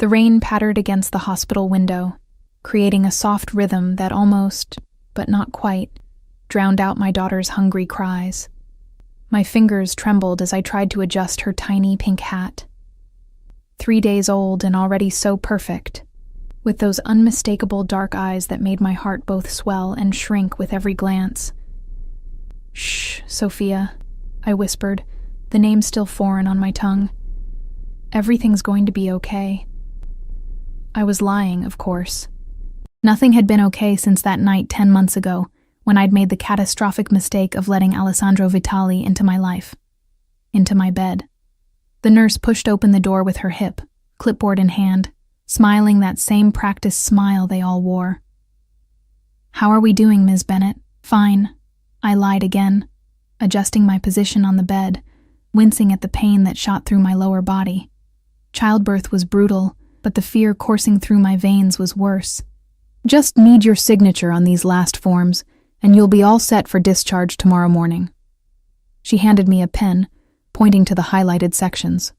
The rain pattered against the hospital window, creating a soft rhythm that almost, but not quite, drowned out my daughter's hungry cries. My fingers trembled as I tried to adjust her tiny pink hat. 3 days old and already so perfect, with those unmistakable dark eyes that made my heart both swell and shrink with every glance. "Shh, Sophia," I whispered, the name still foreign on my tongue. "Everything's going to be okay." I was lying, of course. Nothing had been okay since that night 10 months ago, when I'd made the catastrophic mistake of letting Alessandro Vitali into my life. Into my bed. The nurse pushed open the door with her hip, clipboard in hand, smiling that same practiced smile they all wore. "How are we doing, Ms. Bennett?" "Fine," I lied again, adjusting my position on the bed, wincing at the pain that shot through my lower body. Childbirth was brutal, but the fear coursing through my veins was worse. "Just need your signature on these last forms, and you'll be all set for discharge tomorrow morning." She handed me a pen, pointing to the highlighted sections.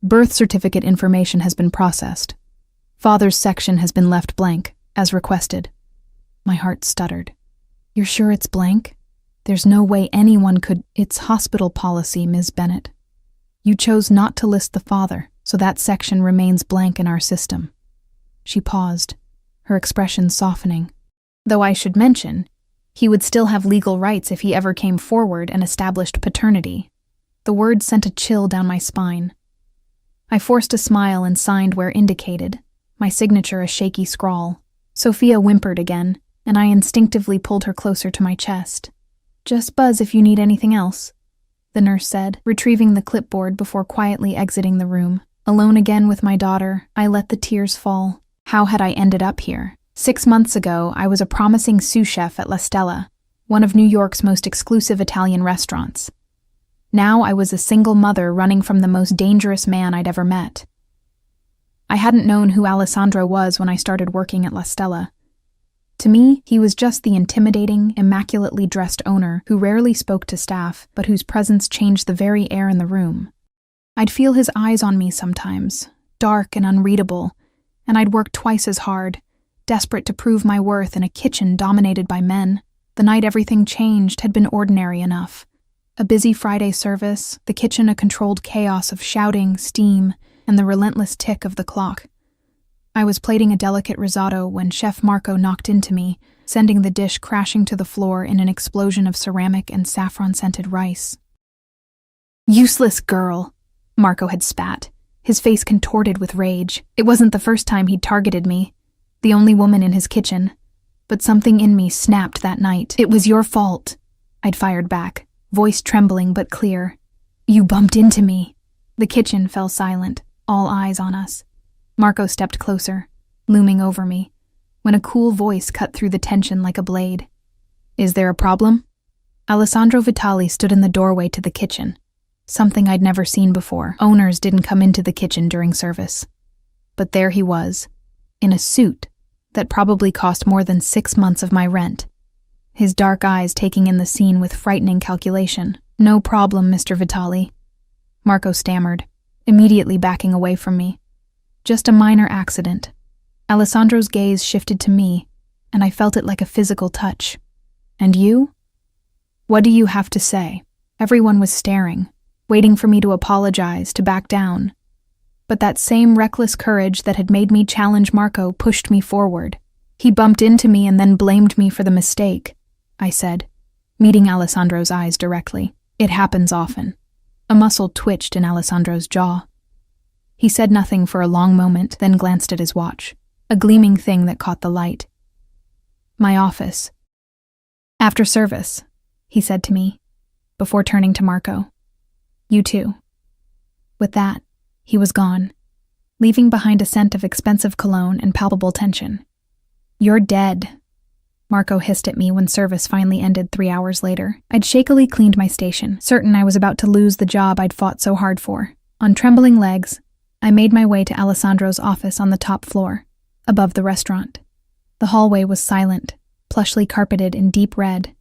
"Birth certificate information has been processed. Father's section has been left blank, as requested." My heart stuttered. "You're sure it's blank? There's no way anyone could—" "It's hospital policy, Ms. Bennett. You chose not to list the father, so that section remains blank in our system." She paused, her expression softening. "Though I should mention, he would still have legal rights if he ever came forward and established paternity." The word sent a chill down my spine. I forced a smile and signed where indicated, my signature a shaky scrawl. Sophia whimpered again, and I instinctively pulled her closer to my chest. "Just buzz if you need anything else," the nurse said, retrieving the clipboard before quietly exiting the room. Alone again with my daughter, I let the tears fall. How had I ended up here? 6 months ago, I was a promising sous chef at La Stella, one of New York's most exclusive Italian restaurants. Now I was a single mother running from the most dangerous man I'd ever met. I hadn't known who Alessandro was when I started working at La Stella. To me, he was just the intimidating, immaculately dressed owner who rarely spoke to staff, but whose presence changed the very air in the room. I'd feel his eyes on me sometimes, dark and unreadable, and I'd work twice as hard, desperate to prove my worth in a kitchen dominated by men. The night everything changed had been ordinary enough. A busy Friday service, the kitchen a controlled chaos of shouting, steam, and the relentless tick of the clock. I was plating a delicate risotto when Chef Marco knocked into me, sending the dish crashing to the floor in an explosion of ceramic and saffron-scented rice. "Useless girl," Marco had spat, his face contorted with rage. It wasn't the first time he'd targeted me, the only woman in his kitchen. But something in me snapped that night. "It was your fault," I'd fired back, voice trembling but clear. "You bumped into me." The kitchen fell silent, all eyes on us. Marco stepped closer, looming over me, when a cool voice cut through the tension like a blade. "Is there a problem?" Alessandro Vitali stood in the doorway to the kitchen, something I'd never seen before. Owners didn't come into the kitchen during service. But there he was, in a suit that probably cost more than 6 months of my rent, his dark eyes taking in the scene with frightening calculation. "No problem, Mr. Vitali," Marco stammered, immediately backing away from me. "Just a minor accident." Alessandro's gaze shifted to me, and I felt it like a physical touch. "And you? What do you have to say?" Everyone was staring, waiting for me to apologize, to back down. But that same reckless courage that had made me challenge Marco pushed me forward. "He bumped into me and then blamed me for the mistake," I said, meeting Alessandro's eyes directly. "It happens often." A muscle twitched in Alessandro's jaw. He said nothing for a long moment, then glanced at his watch, a gleaming thing that caught the light. "My office." "After service," he said to me, before turning to Marco. "You too." With that, he was gone, leaving behind a scent of expensive cologne and palpable tension. "You're dead," Marco hissed at me when service finally ended 3 hours later. I'd shakily cleaned my station, certain I was about to lose the job I'd fought so hard for. On trembling legs, I made my way to Alessandro's office on the top floor, above the restaurant. The hallway was silent, plushly carpeted in deep red.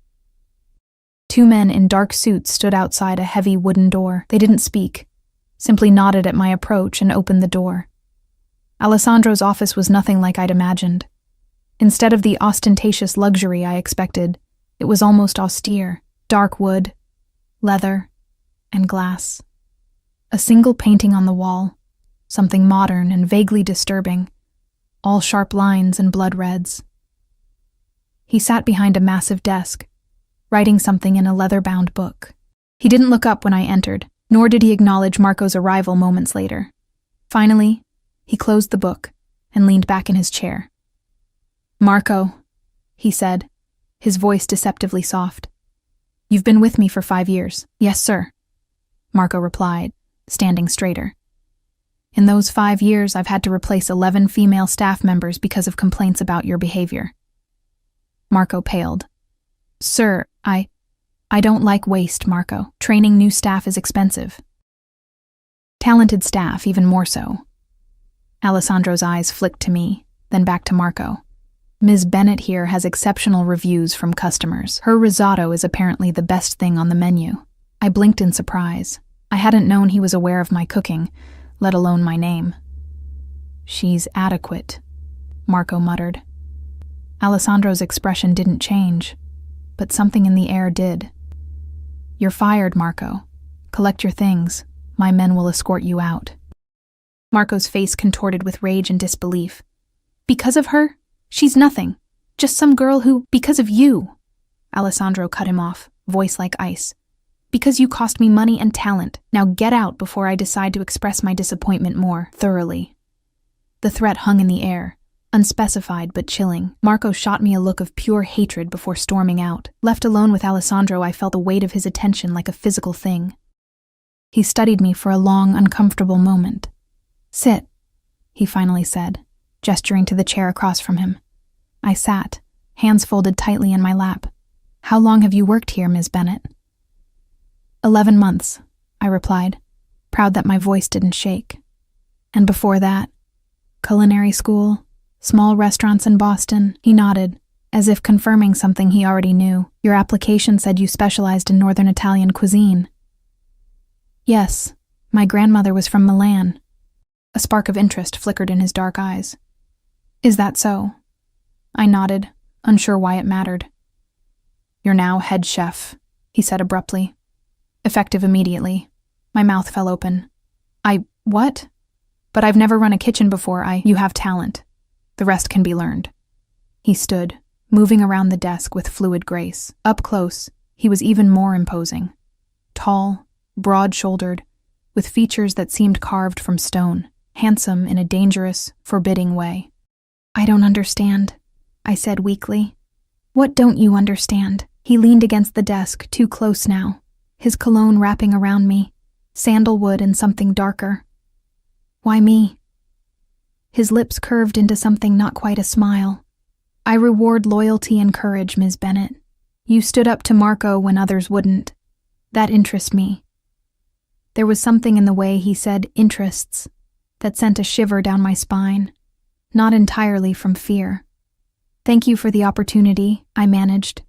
2 men in dark suits stood outside a heavy wooden door. They didn't speak, simply nodded at my approach and opened the door. Alessandro's office was nothing like I'd imagined. Instead of the ostentatious luxury I expected, it was almost austere, dark wood, leather, and glass. A single painting on the wall, something modern and vaguely disturbing, all sharp lines and blood reds. He sat behind a massive desk, writing something in a leather-bound book. He didn't look up when I entered, nor did he acknowledge Marco's arrival moments later. Finally, he closed the book and leaned back in his chair. "Marco," he said, his voice deceptively soft. "You've been with me for 5 years." "Yes, sir," Marco replied, standing straighter. "In those 5 years, I've had to replace 11 female staff members because of complaints about your behavior." Marco paled. "Sir, I don't like waste, Marco. Training new staff is expensive. Talented staff, even more so." Alessandro's eyes flicked to me, then back to Marco. "Ms. Bennett here has exceptional reviews from customers. Her risotto is apparently the best thing on the menu." I blinked in surprise. I hadn't known he was aware of my cooking, let alone my name. "She's adequate," Marco muttered. Alessandro's expression didn't change, but something in the air did. "You're fired, Marco. Collect your things. My men will escort you out." Marco's face contorted with rage and disbelief. "Because of her? She's nothing. Just some girl who, because of you." Alessandro cut him off, voice like ice. "Because you cost me money and talent. Now get out before I decide to express my disappointment more thoroughly." The threat hung in the air, unspecified but chilling. Marco shot me a look of pure hatred before storming out. Left alone with Alessandro, I felt the weight of his attention like a physical thing. He studied me for a long, uncomfortable moment. "Sit," he finally said, gesturing to the chair across from him. I sat, hands folded tightly in my lap. "How long have you worked here, Ms. Bennett?" 11 months, I replied, proud that my voice didn't shake. "And before that? Culinary school? Small restaurants in Boston?" He nodded, as if confirming something he already knew. "Your application said you specialized in Northern Italian cuisine." "Yes, my grandmother was from Milan." A spark of interest flickered in his dark eyes. "Is that so?" I nodded, unsure why it mattered. "You're now head chef," he said abruptly. Effective immediately. My mouth fell open. What? But I've never run a kitchen before. You have talent. The rest can be learned." He stood, moving around the desk with fluid grace. Up close, he was even more imposing. Tall, broad-shouldered, with features that seemed carved from stone, handsome in a dangerous, forbidding way. "I don't understand," I said weakly. "What don't you understand?" He leaned against the desk, too close now, his cologne wrapping around me, sandalwood and something darker. "Why me?" His lips curved into something not quite a smile. "I reward loyalty and courage, Ms. Bennett. You stood up to Marco when others wouldn't. That interests me." There was something in the way he said "interests" that sent a shiver down my spine, not entirely from fear. "Thank you for the opportunity," I managed.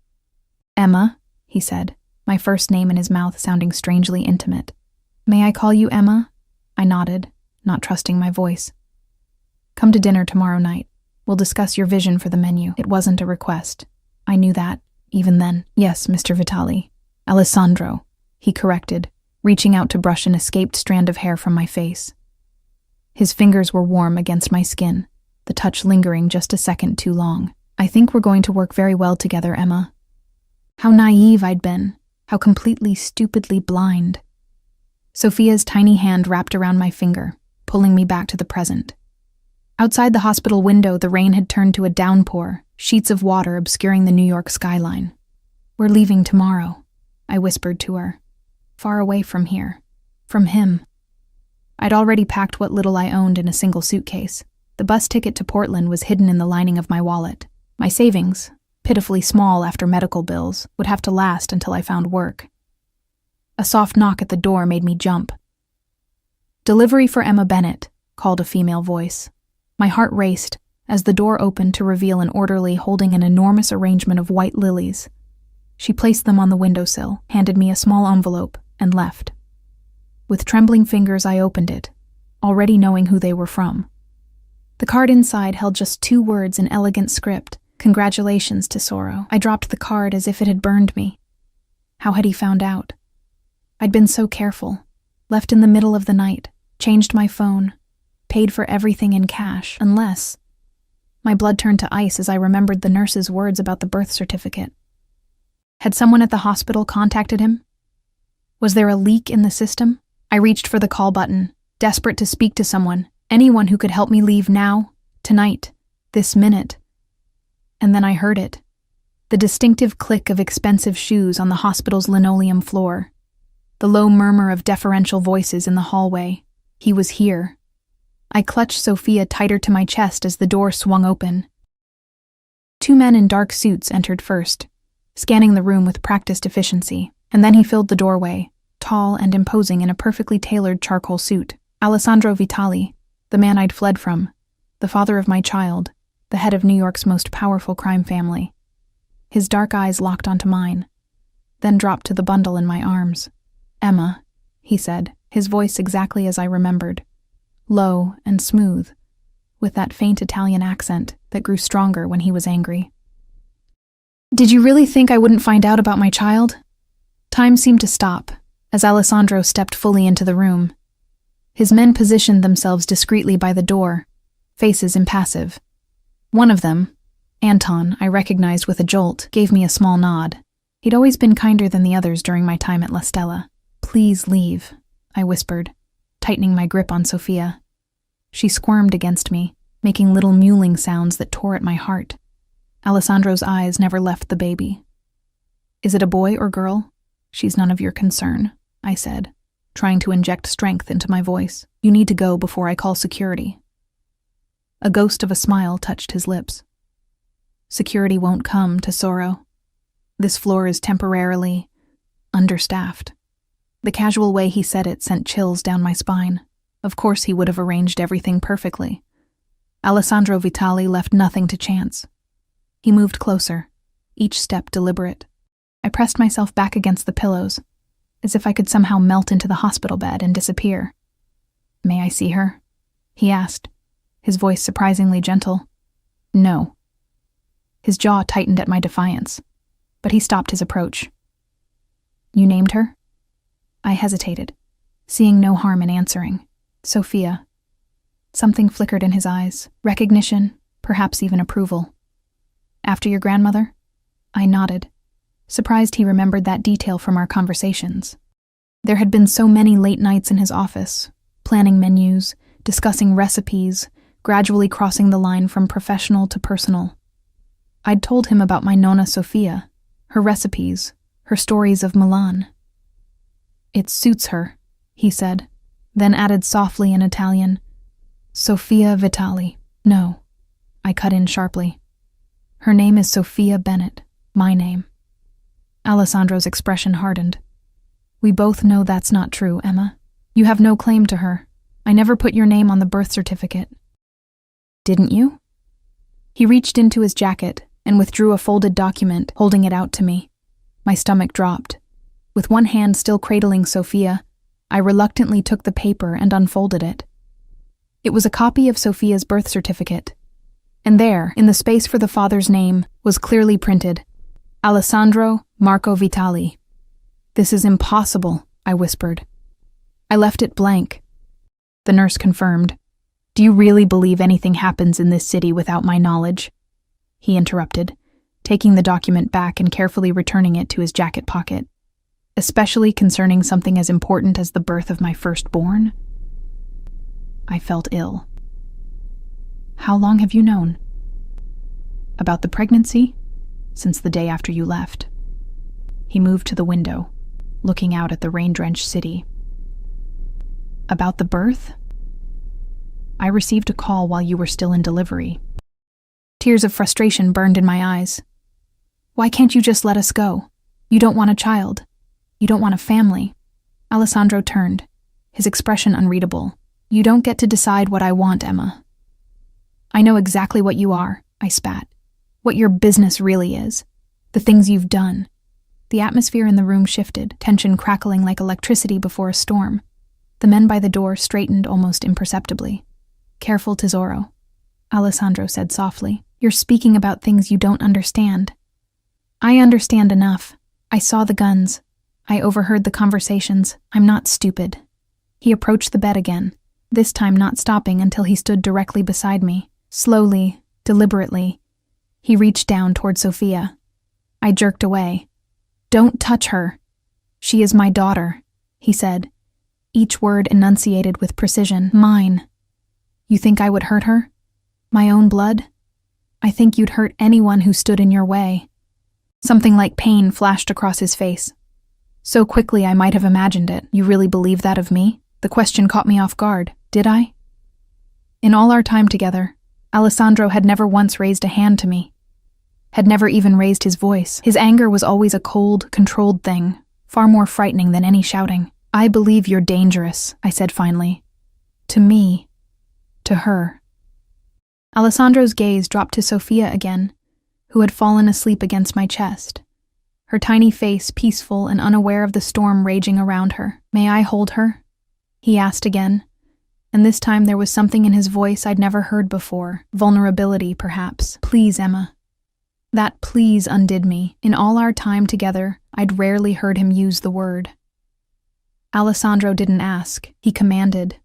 "Emma," he said, my first name in his mouth sounding strangely intimate. "May I call you Emma?" I nodded, not trusting my voice. "Come to dinner tomorrow night. We'll discuss your vision for the menu." It wasn't a request. I knew that, even then. "Yes, Mr. Vitali. Alessandro," he corrected, reaching out to brush an escaped strand of hair from my face. His fingers were warm against my skin, the touch lingering just a second too long. "I think we're going to work very well together, Emma." How naive I'd been, how completely, stupidly blind. Sophia's tiny hand wrapped around my finger, pulling me back to the present. Outside the hospital window, the rain had turned to a downpour, sheets of water obscuring the New York skyline. "We're leaving tomorrow," I whispered to her. "Far away from here. From him." I'd already packed what little I owned in a single suitcase. The bus ticket to Portland was hidden in the lining of my wallet. My savings, pitifully small after medical bills, would have to last until I found work. A soft knock at the door made me jump. "Delivery for Emma Bennett," called a female voice. My heart raced as the door opened to reveal an orderly holding an enormous arrangement of white lilies. She placed them on the windowsill, handed me a small envelope, and left. With trembling fingers, I opened it, already knowing who they were from. The card inside held just 2 words in elegant script. "Congratulations, Tesoro." I dropped the card as if it had burned me. How had he found out? I'd been so careful. Left in the middle of the night, changed my phone, paid for everything in cash, unless... My blood turned to ice as I remembered the nurse's words about the birth certificate. Had someone at the hospital contacted him? Was there a leak in the system? I reached for the call button, desperate to speak to someone, anyone who could help me leave now, tonight, this minute. And then I heard it. The distinctive click of expensive shoes on the hospital's linoleum floor. The low murmur of deferential voices in the hallway. He was here. I clutched Sophia tighter to my chest as the door swung open. 2 men in dark suits entered first, scanning the room with practiced efficiency, and then he filled the doorway, tall and imposing in a perfectly tailored charcoal suit. Alessandro Vitali, the man I'd fled from, the father of my child, the head of New York's most powerful crime family. His dark eyes locked onto mine, then dropped to the bundle in my arms. "Emma," he said, his voice exactly as I remembered, low and smooth, with that faint Italian accent that grew stronger when he was angry. "Did you really think I wouldn't find out about my child?" Time seemed to stop as Alessandro stepped fully into the room. His men positioned themselves discreetly by the door, faces impassive. One of them, Anton, I recognized with a jolt, gave me a small nod. He'd always been kinder than the others during my time at La Stella. "Please leave," I whispered, tightening my grip on Sophia. She squirmed against me, making little mewling sounds that tore at my heart. Alessandro's eyes never left the baby. "Is it a boy or girl? She's none of your concern," I said, trying to inject strength into my voice. "You need to go before I call security." A ghost of a smile touched his lips. "Security won't come, Tesoro. This floor is temporarily understaffed." The casual way he said it sent chills down my spine. Of course he would have arranged everything perfectly. Alessandro Vitali left nothing to chance. He moved closer, each step deliberate. I pressed myself back against the pillows, as if I could somehow melt into the hospital bed and disappear. "May I see her?" he asked, his voice surprisingly gentle. "No." His jaw tightened at my defiance, but he stopped his approach. "You named her?" I hesitated, seeing no harm in answering. "Sophia." Something flickered in his eyes, recognition, perhaps even approval. "After your grandmother?" I nodded, surprised he remembered that detail from our conversations. There had been so many late nights in his office, planning menus, discussing recipes, gradually crossing the line from professional to personal. I'd told him about my Nonna Sophia, her recipes, her stories of Milan. "It suits her," he said, then added softly in Italian, "Sophia Vitali." "No," I cut in sharply. "Her name is Sophia Bennett, my name." Alessandro's expression hardened. "We both know that's not true, Emma. You have no claim to her. I never put your name on the birth certificate." "Didn't you?" He reached into his jacket and withdrew a folded document, holding it out to me. My stomach dropped. With one hand still cradling Sophia, I reluctantly took the paper and unfolded it. It was a copy of Sophia's birth certificate, and there, in the space for the father's name, was clearly printed, Alessandro Marco Vitali. "This is impossible," I whispered. I left it blank. The nurse confirmed. "Do you really believe anything happens in this city without my knowledge?" He interrupted, taking the document back and carefully returning it to his jacket pocket. "Especially concerning something as important as the birth of my firstborn?" I felt ill. "How long have you known?" "About the pregnancy? Since the day after you left." He moved to the window, looking out at the rain-drenched city. "About the birth?" "I received a call while you were still in delivery." Tears of frustration burned in my eyes. "Why can't you just let us go? You don't want a child. You don't want a family." Alessandro turned, his expression unreadable. "You don't get to decide what I want, Emma." "I know exactly what you are," I spat. "What your business really is. The things you've done." The atmosphere in the room shifted, tension crackling like electricity before a storm. The men by the door straightened almost imperceptibly. "Careful, Tesoro. Alessandro said softly. You're speaking about things you don't understand. I understand enough. I saw the guns. I overheard the conversations. I'm not stupid. He approached the bed again, this time not stopping until he stood directly beside me. Slowly, deliberately, he reached down toward Sophia. I jerked away. Don't touch her. She is my daughter, he said, each word enunciated with precision. Mine. You think I would hurt her? My own blood? I think you'd hurt anyone who stood in your way. Something like pain flashed across his face. So quickly I might have imagined it. You really believe that of me? The question caught me off guard. Did I? In all our time together, Alessandro had never once raised a hand to me. Had never even raised his voice. His anger was always a cold, controlled thing, far more frightening than any shouting. I believe you're dangerous, I said finally. To me. To her. Alessandro's gaze dropped to Sophia again, who had fallen asleep against my chest, her tiny face peaceful and unaware of the storm raging around her. May I hold her? He asked again, and this time there was something in his voice I'd never heard before. Vulnerability, perhaps. Please, Emma. That please undid me. In all our time together, I'd rarely heard him use the word. Alessandro didn't ask. He commanded.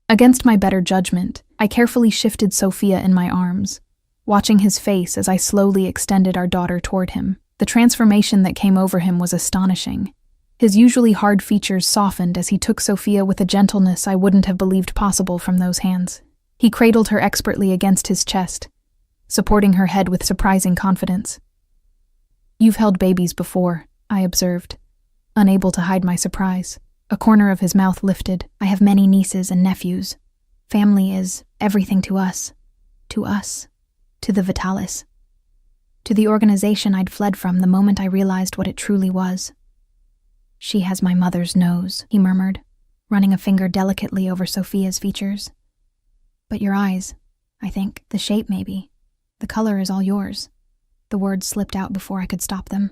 Against my better judgment, I carefully shifted Sophia in my arms, watching his face as I slowly extended our daughter toward him. The transformation that came over him was astonishing. His usually hard features softened as he took Sophia with a gentleness I wouldn't have believed possible from those hands. He cradled her expertly against his chest, supporting her head with surprising confidence. You've held babies before, I observed, unable to hide my surprise. A corner of his mouth lifted. I have many nieces and nephews. Family is everything to us. To us. To the Vitalis. To the organization I'd fled from the moment I realized what it truly was. She has my mother's nose, he murmured, running a finger delicately over Sophia's features. But your eyes, I think. The shape, maybe. The color is all yours. The words slipped out before I could stop them.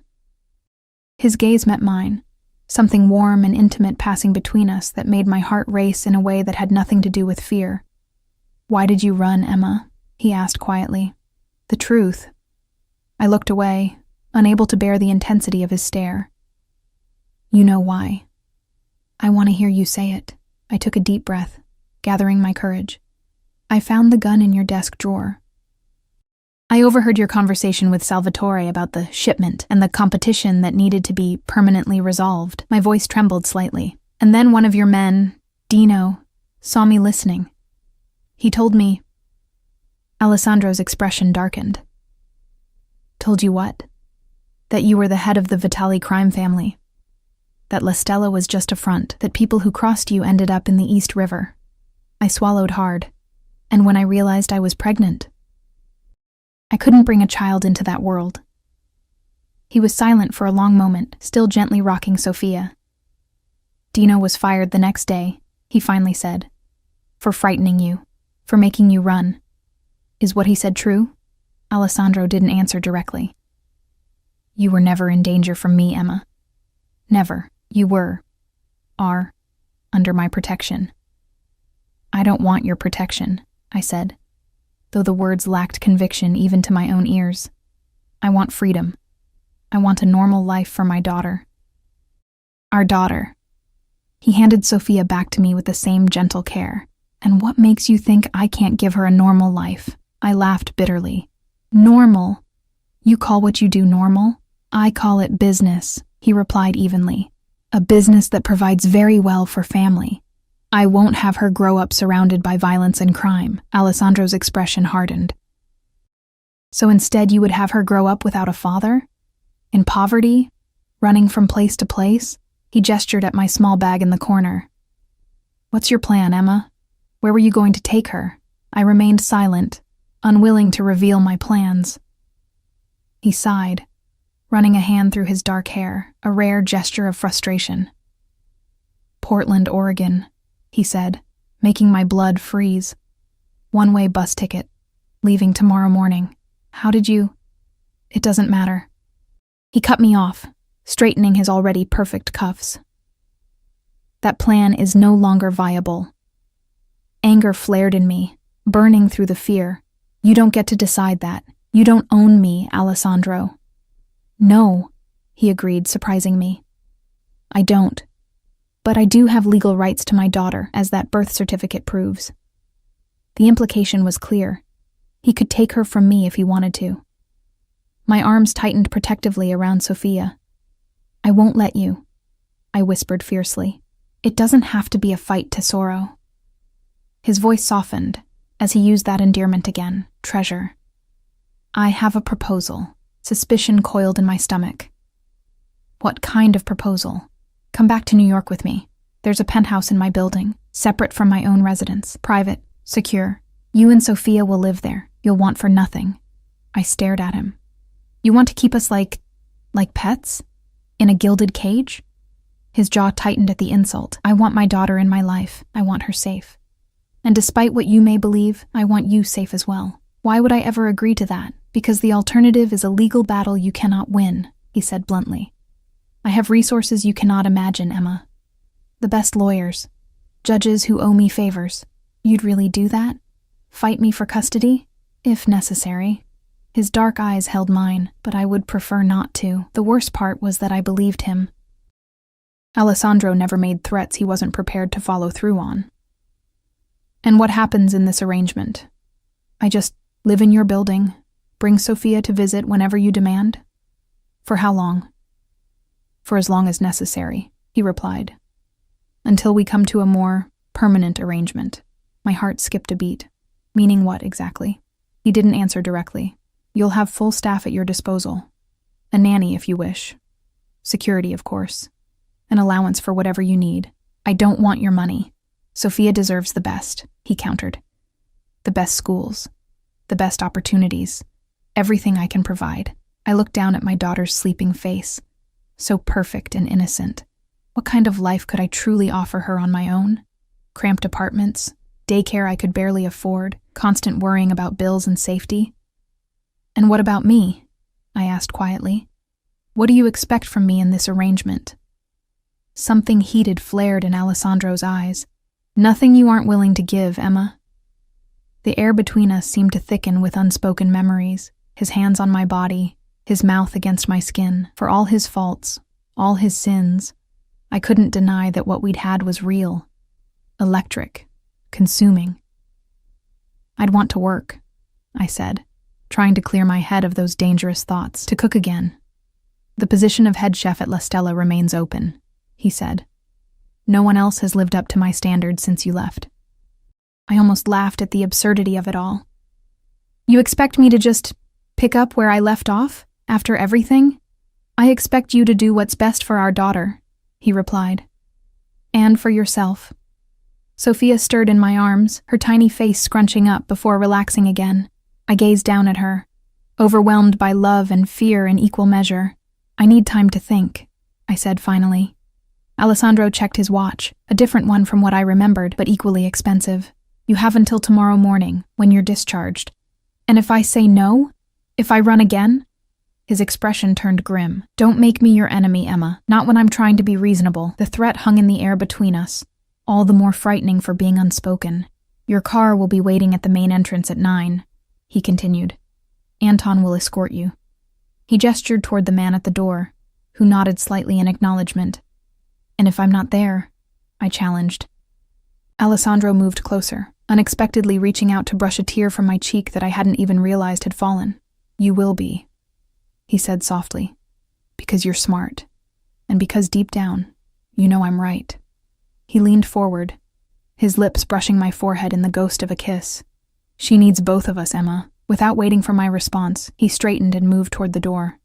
His gaze met mine, something warm and intimate passing between us that made my heart race in a way that had nothing to do with fear. Why did you run, Emma? He asked quietly. The truth. I looked away, unable to bear the intensity of his stare. You know why. I want to hear you say it. I took a deep breath, gathering my courage. I found the gun in your desk drawer. I overheard your conversation with Salvatore about the shipment and the competition that needed to be permanently resolved. My voice trembled slightly. And then one of your men, Dino, saw me listening. He told me... Alessandro's expression darkened. Told you what? That you were the head of the Vitali crime family. That La Stella was just a front, that people who crossed you ended up in the East River. I swallowed hard, and when I realized I was pregnant, I couldn't bring a child into that world. He was silent for a long moment, still gently rocking Sophia. Dino was fired the next day, he finally said. For frightening you, for making you run. Is what he said true? Alessandro didn't answer directly. You were never in danger from me, Emma. Never. You are, under my protection. I don't want your protection, I said, though the words lacked conviction even to my own ears. I want freedom. I want a normal life for my daughter. Our daughter. He handed Sophia back to me with the same gentle care. And what makes you think I can't give her a normal life? I laughed bitterly. Normal? You call what you do normal? I call it business, he replied evenly. A business that provides very well for family. I won't have her grow up surrounded by violence and crime. Alessandro's expression hardened. So instead you would have her grow up without a father? In poverty? Running from place to place? He gestured at my small bag in the corner. What's your plan, Emma? Where were you going to take her? I remained silent, unwilling to reveal my plans. He sighed, running a hand through his dark hair, a rare gesture of frustration. Portland, Oregon, he said, making my blood freeze. One-way bus ticket, leaving tomorrow morning. How did you? It doesn't matter. He cut me off, straightening his already perfect cuffs. That plan is no longer viable. Anger flared in me, burning through the fear. You don't get to decide that. You don't own me, Alessandro. No, he agreed, surprising me. I don't. But I do have legal rights to my daughter, as that birth certificate proves. The implication was clear. He could take her from me if he wanted to. My arms tightened protectively around Sophia. I won't let you, I whispered fiercely. It doesn't have to be a fight, Tesoro. His voice softened as he used that endearment again, treasure. I have a proposal. Suspicion coiled in my stomach. What kind of proposal? Come back to New York with me. There's a penthouse in my building, separate from my own residence, private, secure. You and Sophia will live there. You'll want for nothing. I stared at him. You want to keep us like pets? In a gilded cage? His jaw tightened at the insult. I want my daughter in my life. I want her safe. And despite what you may believe, I want you safe as well. Why would I ever agree to that? Because the alternative is a legal battle you cannot win, he said bluntly. I have resources you cannot imagine, Emma. The best lawyers. Judges who owe me favors. You'd really do that? Fight me for custody? If necessary. His dark eyes held mine, but I would prefer not to. The worst part was that I believed him. Alessandro never made threats he wasn't prepared to follow through on. And what happens in this arrangement? I just live in your building, bring Sophia to visit whenever you demand? For how long? For as long as necessary, he replied. Until we come to a more permanent arrangement. My heart skipped a beat. Meaning what, exactly? He didn't answer directly. You'll have full staff at your disposal. A nanny, if you wish. Security, of course. An allowance for whatever you need. I don't want your money. Sophia deserves the best, he countered. The best schools. The best opportunities. Everything I can provide. I looked down at my daughter's sleeping face. So perfect and innocent. What kind of life could I truly offer her on my own? Cramped apartments, daycare I could barely afford, constant worrying about bills and safety. And what about me? I asked quietly. What do you expect from me in this arrangement? Something heated flared in Alessandro's eyes. Nothing you aren't willing to give, Emma. The air between us seemed to thicken with unspoken memories, his hands on my body, his mouth against my skin. For all his faults, all his sins, I couldn't deny that what we'd had was real. Electric. Consuming. I'd want to work, I said, trying to clear my head of those dangerous thoughts, to cook again. The position of head chef at La Stella remains open, he said. No one else has lived up to my standards since you left. I almost laughed at the absurdity of it all. You expect me to just pick up where I left off, after everything? I expect you to do what's best for our daughter, he replied. And for yourself. Sophia stirred in my arms, her tiny face scrunching up before relaxing again. I gazed down at her, overwhelmed by love and fear in equal measure. I need time to think, I said finally. Alessandro checked his watch, a different one from what I remembered, but equally expensive. You have until tomorrow morning, when you're discharged. And if I say no? If I run again? His expression turned grim. Don't make me your enemy, Emma. Not when I'm trying to be reasonable. The threat hung in the air between us, all the more frightening for being unspoken. Your car will be waiting at the main entrance at 9, he continued. Anton will escort you. He gestured toward the man at the door, who nodded slightly in acknowledgement. And if I'm not there? I challenged. Alessandro moved closer, unexpectedly reaching out to brush a tear from my cheek that I hadn't even realized had fallen. You will be, he said softly, because you're smart, and because deep down, you know I'm right. He leaned forward, his lips brushing my forehead in the ghost of a kiss. She needs both of us, Emma. Without waiting for my response, he straightened and moved toward the door.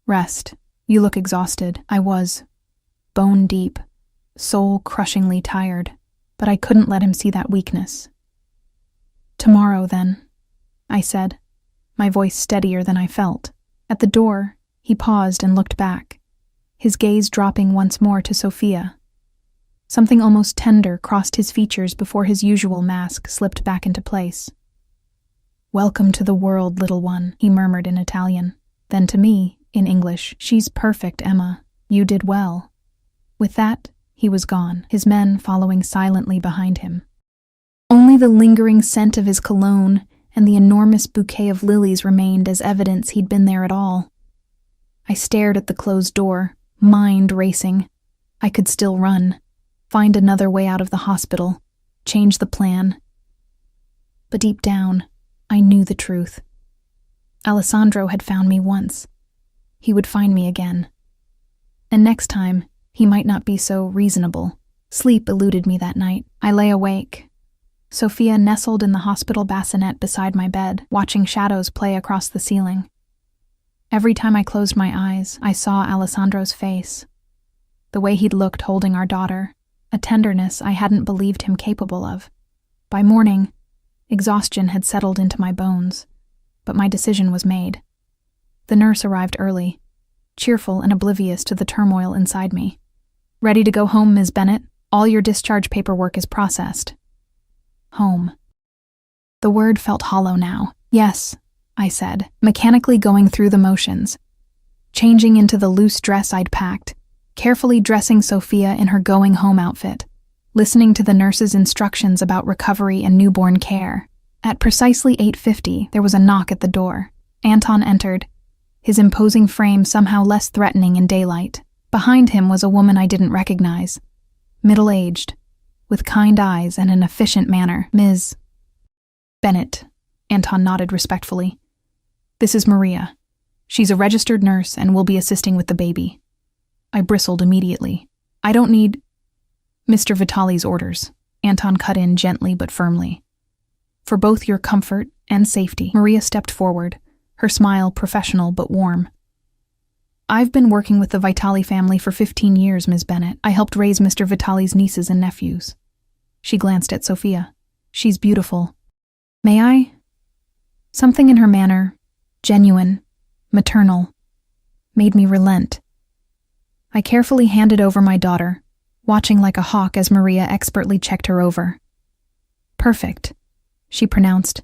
Rest. You look exhausted. I was. Bone deep, soul-crushingly tired, but I couldn't let him see that weakness. Tomorrow, then, I said, my voice steadier than I felt. At the door, he paused and looked back, his gaze dropping once more to Sophia. Something almost tender crossed his features before his usual mask slipped back into place. Welcome to the world, little one, he murmured in Italian. Then to me, in English, she's perfect, Emma. You did well. With that, he was gone, his men following silently behind him. Only the lingering scent of his cologne and the enormous bouquet of lilies remained as evidence he'd been there at all. I stared at the closed door, mind racing. I could still run, find another way out of the hospital, change the plan. But deep down, I knew the truth. Alessandro had found me once. He would find me again. And next time, he might not be so reasonable. Sleep eluded me that night. I lay awake. Sophia nestled in the hospital bassinet beside my bed, watching shadows play across the ceiling. Every time I closed my eyes, I saw Alessandro's face. The way he'd looked holding our daughter, a tenderness I hadn't believed him capable of. By morning, exhaustion had settled into my bones, but my decision was made. The nurse arrived early, cheerful and oblivious to the turmoil inside me. "Ready to go home, Ms. Bennett? All your discharge paperwork is processed." Home. The word felt hollow now. "Yes," I said, mechanically going through the motions, changing into the loose dress I'd packed, carefully dressing Sophia in her going-home outfit, listening to the nurse's instructions about recovery and newborn care. At precisely 8:50, there was a knock at the door. Anton entered, his imposing frame somehow less threatening in daylight. Behind him was a woman I didn't recognize, middle-aged, with kind eyes and an efficient manner. "Ms. Bennett," Anton nodded respectfully. "This is Maria. She's a registered nurse and will be assisting with the baby." I bristled immediately. "I don't need Mr. Vitali's orders," Anton cut in gently but firmly. "For both your comfort and safety." Maria stepped forward, her smile professional but warm. "I've been working with the Vitali family for 15 years, Ms. Bennett. I helped raise Mr. Vitali's nieces and nephews." She glanced at Sophia. "She's beautiful. May I?" Something in her manner, genuine, maternal, made me relent. I carefully handed over my daughter, watching like a hawk as Maria expertly checked her over. "Perfect," she pronounced,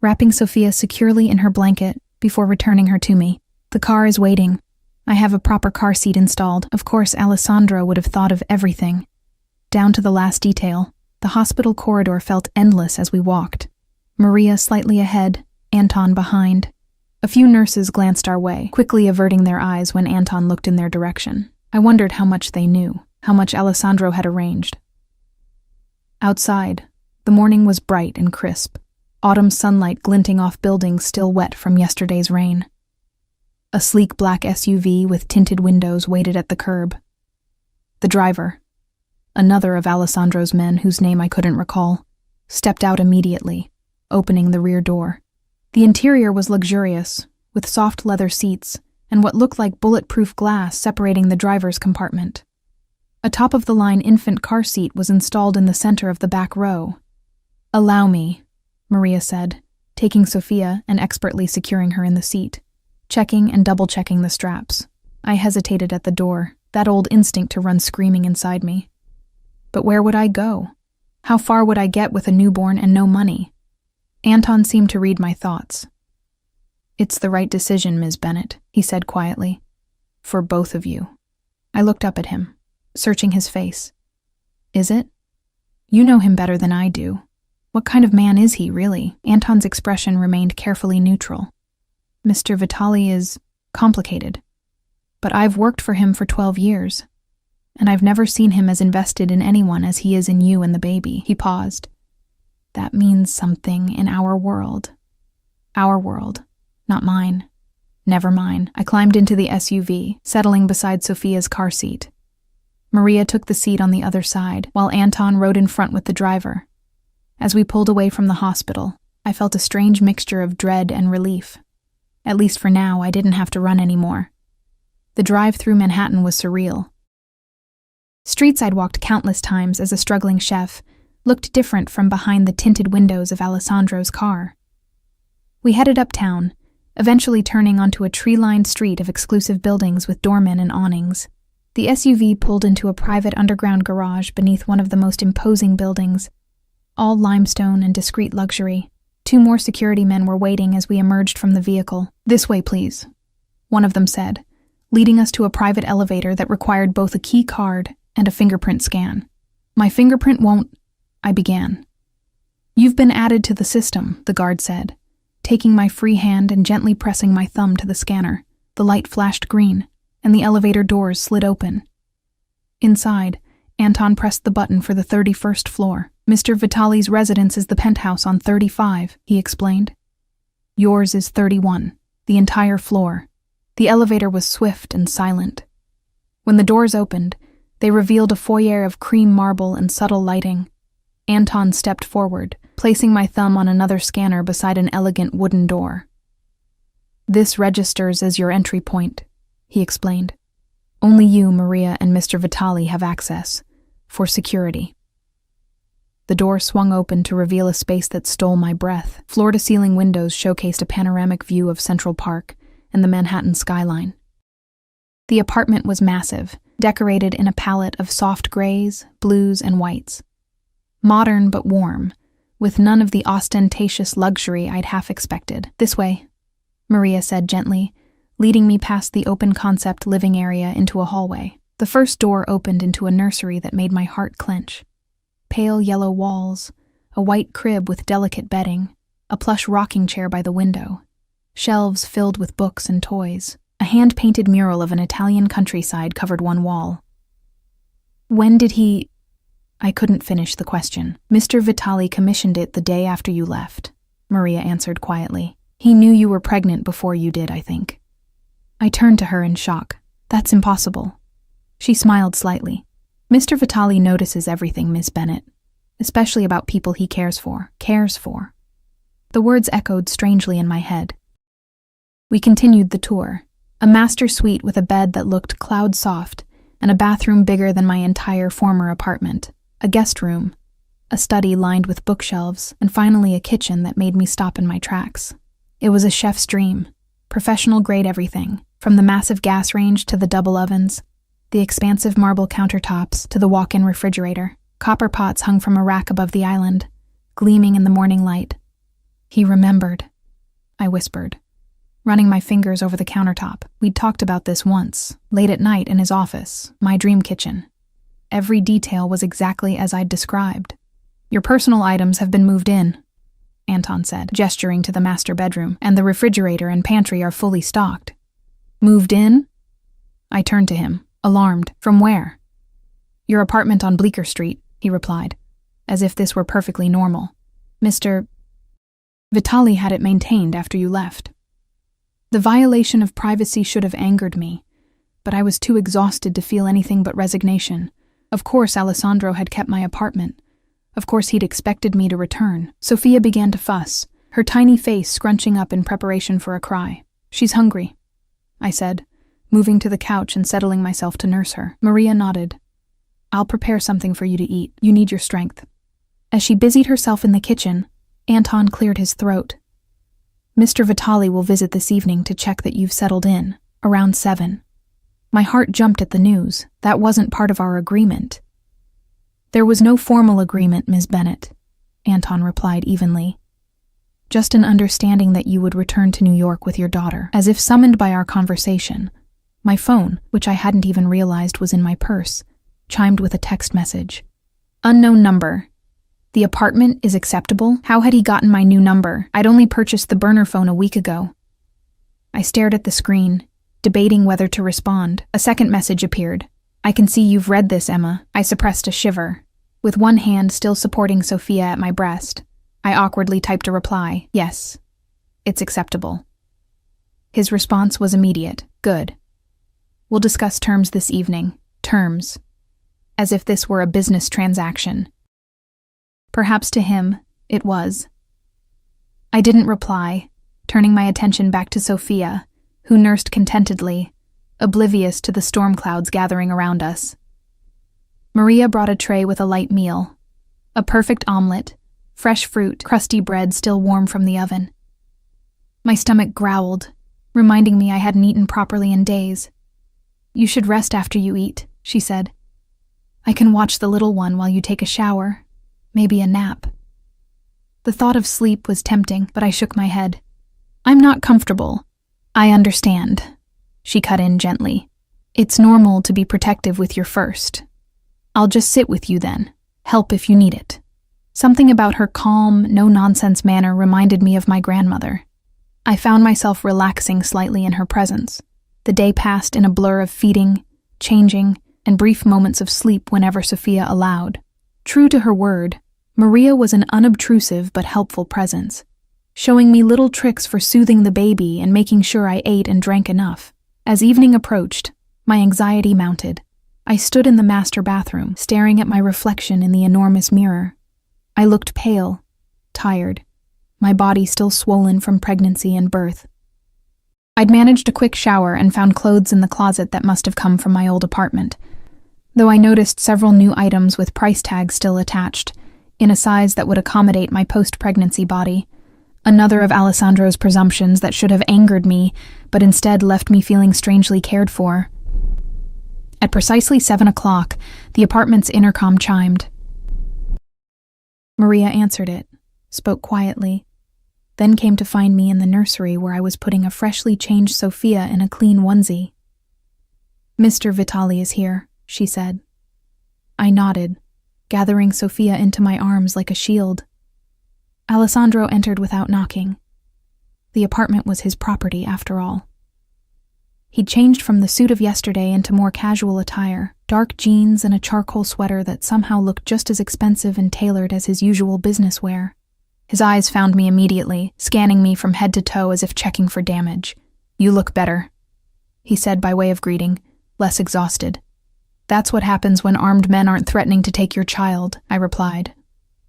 wrapping Sophia securely in her blanket before returning her to me. "The car is waiting. I have a proper car seat installed." Of course, Alessandro would have thought of everything, down to the last detail. The hospital corridor felt endless as we walked. Maria slightly ahead, Anton behind. A few nurses glanced our way, quickly averting their eyes when Anton looked in their direction. I wondered how much they knew, how much Alessandro had arranged. Outside, the morning was bright and crisp, autumn sunlight glinting off buildings still wet from yesterday's rain. A sleek black SUV with tinted windows waited at the curb. The driver, another of Alessandro's men whose name I couldn't recall, stepped out immediately, opening the rear door. The interior was luxurious, with soft leather seats and what looked like bulletproof glass separating the driver's compartment. A top-of-the-line infant car seat was installed in the center of the back row. "Allow me," Maria said, taking Sophia and expertly securing her in the seat, checking and double-checking the straps. I hesitated at the door, that old instinct to run screaming inside me. But where would I go? How far would I get with a newborn and no money? Anton seemed to read my thoughts. "It's the right decision, Ms. Bennett," he said quietly. "For both of you." I looked up at him, searching his face. "Is it? You know him better than I do. What kind of man is he, really?" Anton's expression remained carefully neutral. "Mr. Vitali is complicated, but I've worked for him for 12 years, and I've never seen him as invested in anyone as he is in you and the baby." He paused. "That means something in our world. Our world, not mine. Never mine." I climbed into the SUV, settling beside Sophia's car seat. Maria took the seat on the other side, while Anton rode in front with the driver. As we pulled away from the hospital, I felt a strange mixture of dread and relief. At least for now, I didn't have to run anymore. The drive through Manhattan was surreal. Streets I'd walked countless times as a struggling chef looked different from behind the tinted windows of Alessandro's car. We headed uptown, eventually turning onto a tree-lined street of exclusive buildings with doormen and awnings. The SUV pulled into a private underground garage beneath one of the most imposing buildings, all limestone and discreet luxury. 2 more security men were waiting as we emerged from the vehicle. "This way, please," one of them said, leading us to a private elevator that required both a key card and a fingerprint scan. "My fingerprint won't—" I began. "You've been added to the system," the guard said, taking my free hand and gently pressing my thumb to the scanner. The light flashed green, and the elevator doors slid open. Inside, Anton pressed the button for the 31st floor. "Mr. Vitali's residence is the penthouse on 35, he explained. "Yours is 31, the entire floor." The elevator was swift and silent. When the doors opened, they revealed a foyer of cream marble and subtle lighting. Anton stepped forward, placing my thumb on another scanner beside an elegant wooden door. "This registers as your entry point," he explained. "Only you, Maria, and Mr. Vitali have access, for security." The door swung open to reveal a space that stole my breath. Floor-to-ceiling windows showcased a panoramic view of Central Park and the Manhattan skyline. The apartment was massive, decorated in a palette of soft grays, blues, and whites. Modern but warm, with none of the ostentatious luxury I'd half expected. "This way," Maria said gently, leading me past the open-concept living area into a hallway. The first door opened into a nursery that made my heart clench. Pale yellow walls, a white crib with delicate bedding, a plush rocking chair by the window, shelves filled with books and toys. A hand-painted mural of an Italian countryside covered one wall. "When did he—" I couldn't finish the question. "Mr. Vitali commissioned it the day after you left," Maria answered quietly. "He knew you were pregnant before you did, I think." I turned to her in shock. "That's impossible." She smiled slightly. "Mr. Vitali notices everything, Miss Bennett, especially about people he cares for. The words echoed strangely in my head. We continued the tour. A master suite with a bed that looked cloud-soft and a bathroom bigger than my entire former apartment. A guest room, a study lined with bookshelves, and finally a kitchen that made me stop in my tracks. It was a chef's dream. Professional-grade everything, from the massive gas range to the double ovens, the expansive marble countertops to the walk-in refrigerator. Copper pots hung from a rack above the island, gleaming in the morning light. "He remembered," I whispered, running my fingers over the countertop. We'd talked about this once, late at night in his office, my dream kitchen. Every detail was exactly as I'd described. "Your personal items have been moved in," Anton said, gesturing to the master bedroom, "and the refrigerator and pantry are fully stocked." "Moved in?" I turned to him, alarmed. "From where?" "Your apartment on Bleecker Street," he replied, as if this were perfectly normal. "Mr. Vitali had it maintained after you left." The violation of privacy should have angered me, but I was too exhausted to feel anything but resignation. Of course Alessandro had kept my apartment. Of course he'd expected me to return. Sophia began to fuss, her tiny face scrunching up in preparation for a cry. "She's hungry," I said, moving to the couch and settling myself to nurse her. Maria nodded. "I'll prepare something for you to eat. You need your strength." As she busied herself in the kitchen, Anton cleared his throat. "Mr. Vitali will visit this evening to check that you've settled in, around 7. My heart jumped at the news. That wasn't part of our agreement. "There was no formal agreement, Ms. Bennett," Anton replied evenly. "Just an understanding that you would return to New York with your daughter." As if summoned by our conversation, my phone, which I hadn't even realized was in my purse, chimed with a text message. "Unknown number. The apartment is acceptable?" How had he gotten my new number? I'd only purchased the burner phone a week ago. I stared at the screen, debating whether to respond. A second message appeared. "I can see you've read this, Emma." I suppressed a shiver. With one hand still supporting Sophia at my breast, I awkwardly typed a reply. "Yes, it's acceptable." His response was immediate. "Good. We'll discuss terms this evening." Terms. As if this were a business transaction. Perhaps to him, it was. I didn't reply, turning my attention back to Sophia, who nursed contentedly, oblivious to the storm clouds gathering around us. Maria brought a tray with a light meal. A perfect omelet, fresh fruit, crusty bread still warm from the oven. My stomach growled, reminding me I hadn't eaten properly in days. "You should rest after you eat," she said. "I can watch the little one while you take a shower. Maybe a nap." The thought of sleep was tempting, but I shook my head. "I'm not comfortable." "I understand," she cut in gently. "It's normal to be protective with your first. I'll just sit with you then, help if you need it." Something about her calm, no-nonsense manner reminded me of my grandmother. I found myself relaxing slightly in her presence. The day passed in a blur of feeding, changing, and brief moments of sleep whenever Sophia allowed. True to her word, Maria was an unobtrusive but helpful presence, showing me little tricks for soothing the baby and making sure I ate and drank enough. As evening approached, my anxiety mounted. I stood in the master bathroom, staring at my reflection in the enormous mirror. I looked pale, tired, my body still swollen from pregnancy and birth. I'd managed a quick shower and found clothes in the closet that must have come from my old apartment, though I noticed several new items with price tags still attached, in a size that would accommodate my post-pregnancy body. Another of Alessandro's presumptions that should have angered me, but instead left me feeling strangely cared for. At precisely 7 o'clock, the apartment's intercom chimed. Maria answered it, spoke quietly, then came to find me in the nursery where I was putting a freshly changed Sophia in a clean onesie. "Mr. Vitali is here," she said. I nodded, gathering Sophia into my arms like a shield. Alessandro entered without knocking. The apartment was his property, after all. He'd changed from the suit of yesterday into more casual attire, dark jeans and a charcoal sweater that somehow looked just as expensive and tailored as his usual business wear. His eyes found me immediately, scanning me from head to toe as if checking for damage. "You look better," he said by way of greeting, less exhausted. "That's what happens when armed men aren't threatening to take your child," I replied,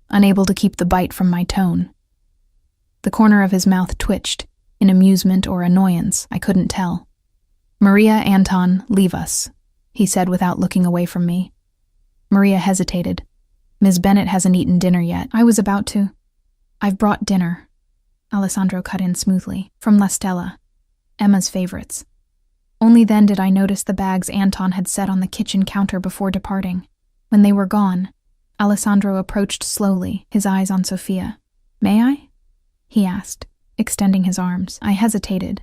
unable to keep the bite from my tone. The corner of his mouth twitched, in amusement or annoyance, I couldn't tell. "Maria, Anton, leave us," he said without looking away from me. Maria hesitated. "Ms. Bennett hasn't eaten dinner yet." I was about to. "I've brought dinner," Alessandro cut in smoothly, "from La Stella, Emma's favorites." Only then did I notice the bags Anton had set on the kitchen counter before departing. When they were gone, Alessandro approached slowly, his eyes on Sophia. "May I?" he asked, extending his arms. I hesitated,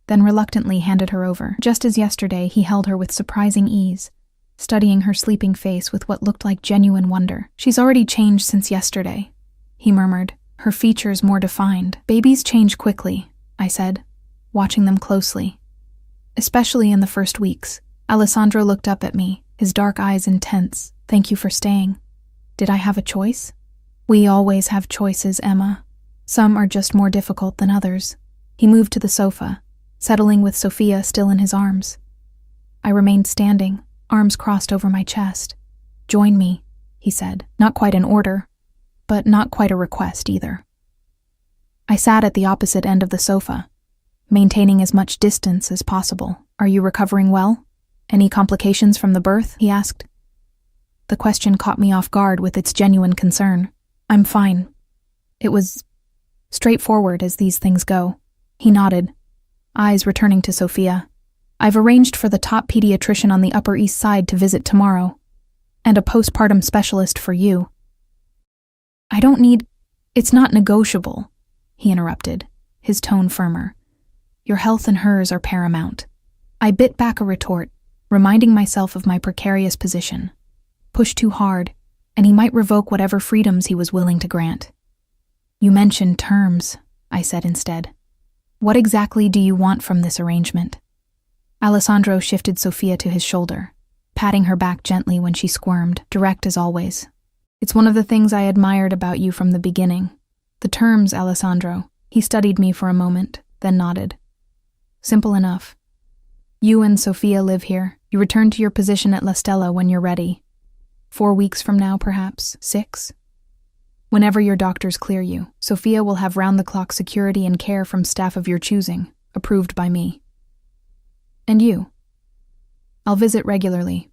then reluctantly handed her over. Just as yesterday, he held her with surprising ease, studying her sleeping face with what looked like genuine wonder. "She's already changed since yesterday," he murmured, her features more defined. "Babies change quickly," I said, watching them closely. "Especially in the first weeks." Alessandro looked up at me, his dark eyes intense. "Thank you for staying." Did I have a choice? "We always have choices, Emma. Some are just more difficult than others." He moved to the sofa, settling with Sophia still in his arms. I remained standing, arms crossed over my chest. "Join me," he said, not quite an order, but not quite a request either. I sat at the opposite end of the sofa, maintaining as much distance as possible. "Are you recovering well? Any complications from the birth?" he asked. The question caught me off guard with its genuine concern. "I'm fine. It was straightforward as these things go." He nodded, eyes returning to Sophia. "I've arranged for the top pediatrician on the Upper East Side to visit tomorrow, and a postpartum specialist for you." "I don't need—" "It's not negotiable," he interrupted, his tone firmer. "Your health and hers are paramount." I bit back a retort, reminding myself of my precarious position. Push too hard, and he might revoke whatever freedoms he was willing to grant. "You mentioned terms," I said instead. "What exactly do you want from this arrangement?" Alessandro shifted Sophia to his shoulder, patting her back gently when she squirmed, direct as always. "It's one of the things I admired about you from the beginning. The terms, Alessandro." He studied me for a moment, then nodded. "Simple enough. You and Sophia live here. You return to your position at La Stella when you're ready. 4 weeks from now, perhaps 6. Whenever your doctors clear you, Sophia will have round-the-clock security and care from staff of your choosing, approved by me. And you? I'll visit regularly,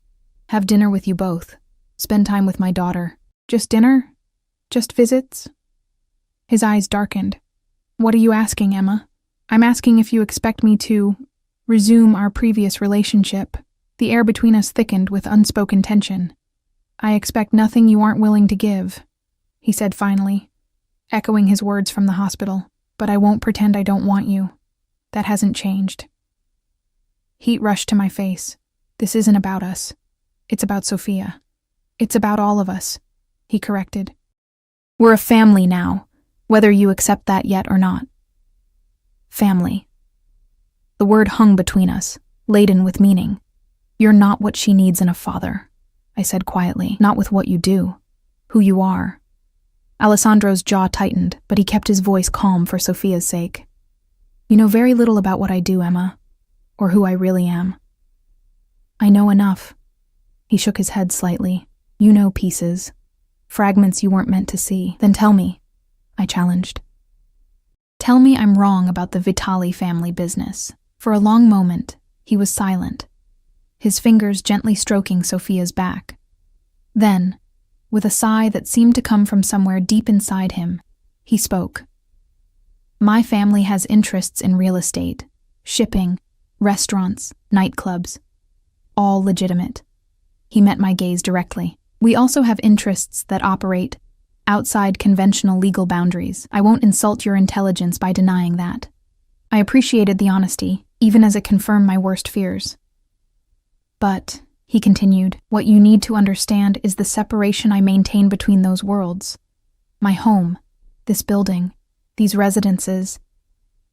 have dinner with you both, spend time with my daughter. Just dinner? Just visits?" His eyes darkened. "What are you asking, Emma?" "I'm asking if you expect me to resume our previous relationship." The air between us thickened with unspoken tension. "I expect nothing you aren't willing to give," he said finally, echoing his words from the hospital. "But I won't pretend I don't want you. That hasn't changed." Heat rushed to my face. "This isn't about us. It's about Sophia. It's about all of us," he corrected. We're a family now, whether you accept that yet or not. Family. The word hung between us, laden with meaning. You're not what she needs in a father, I said quietly. Not with what you do, who you are. Alessandro's jaw tightened, but he kept his voice calm for Sophia's sake. You know very little about what I do, Emma, or who I really am. I know enough. He shook his head slightly. You know pieces, fragments you weren't meant to see. Then tell me, I challenged. Tell me I'm wrong about the Vitali family business. For a long moment, he was silent, his fingers gently stroking Sophia's back. Then, with a sigh that seemed to come from somewhere deep inside him, he spoke. My family has interests in real estate, shipping, restaurants, nightclubs, all legitimate. He met my gaze directly. We also have interests that operate outside conventional legal boundaries. I won't insult your intelligence by denying that. I appreciated the honesty, even as it confirmed my worst fears. But, he continued, what you need to understand is the separation I maintain between those worlds. My home, this building, these residences,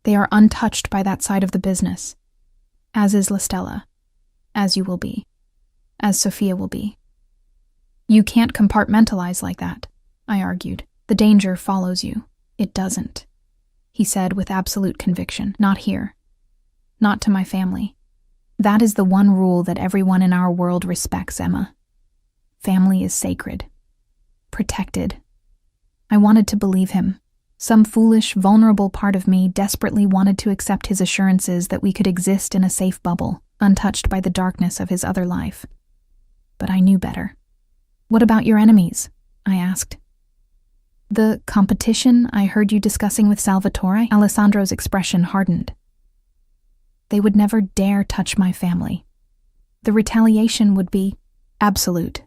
they are untouched by that side of the business. As is La Stella. As you will be. As Sophia will be. You can't compartmentalize like that, I argued. The danger follows you. It doesn't, he said with absolute conviction. Not here. Not to my family. That is the one rule that everyone in our world respects, Emma. Family is sacred. Protected. I wanted to believe him. Some foolish, vulnerable part of me desperately wanted to accept his assurances that we could exist in a safe bubble, untouched by the darkness of his other life. But I knew better. What about your enemies? I asked. The competition I heard you discussing with Salvatore? Alessandro's expression hardened. They would never dare touch my family. The retaliation would be absolute.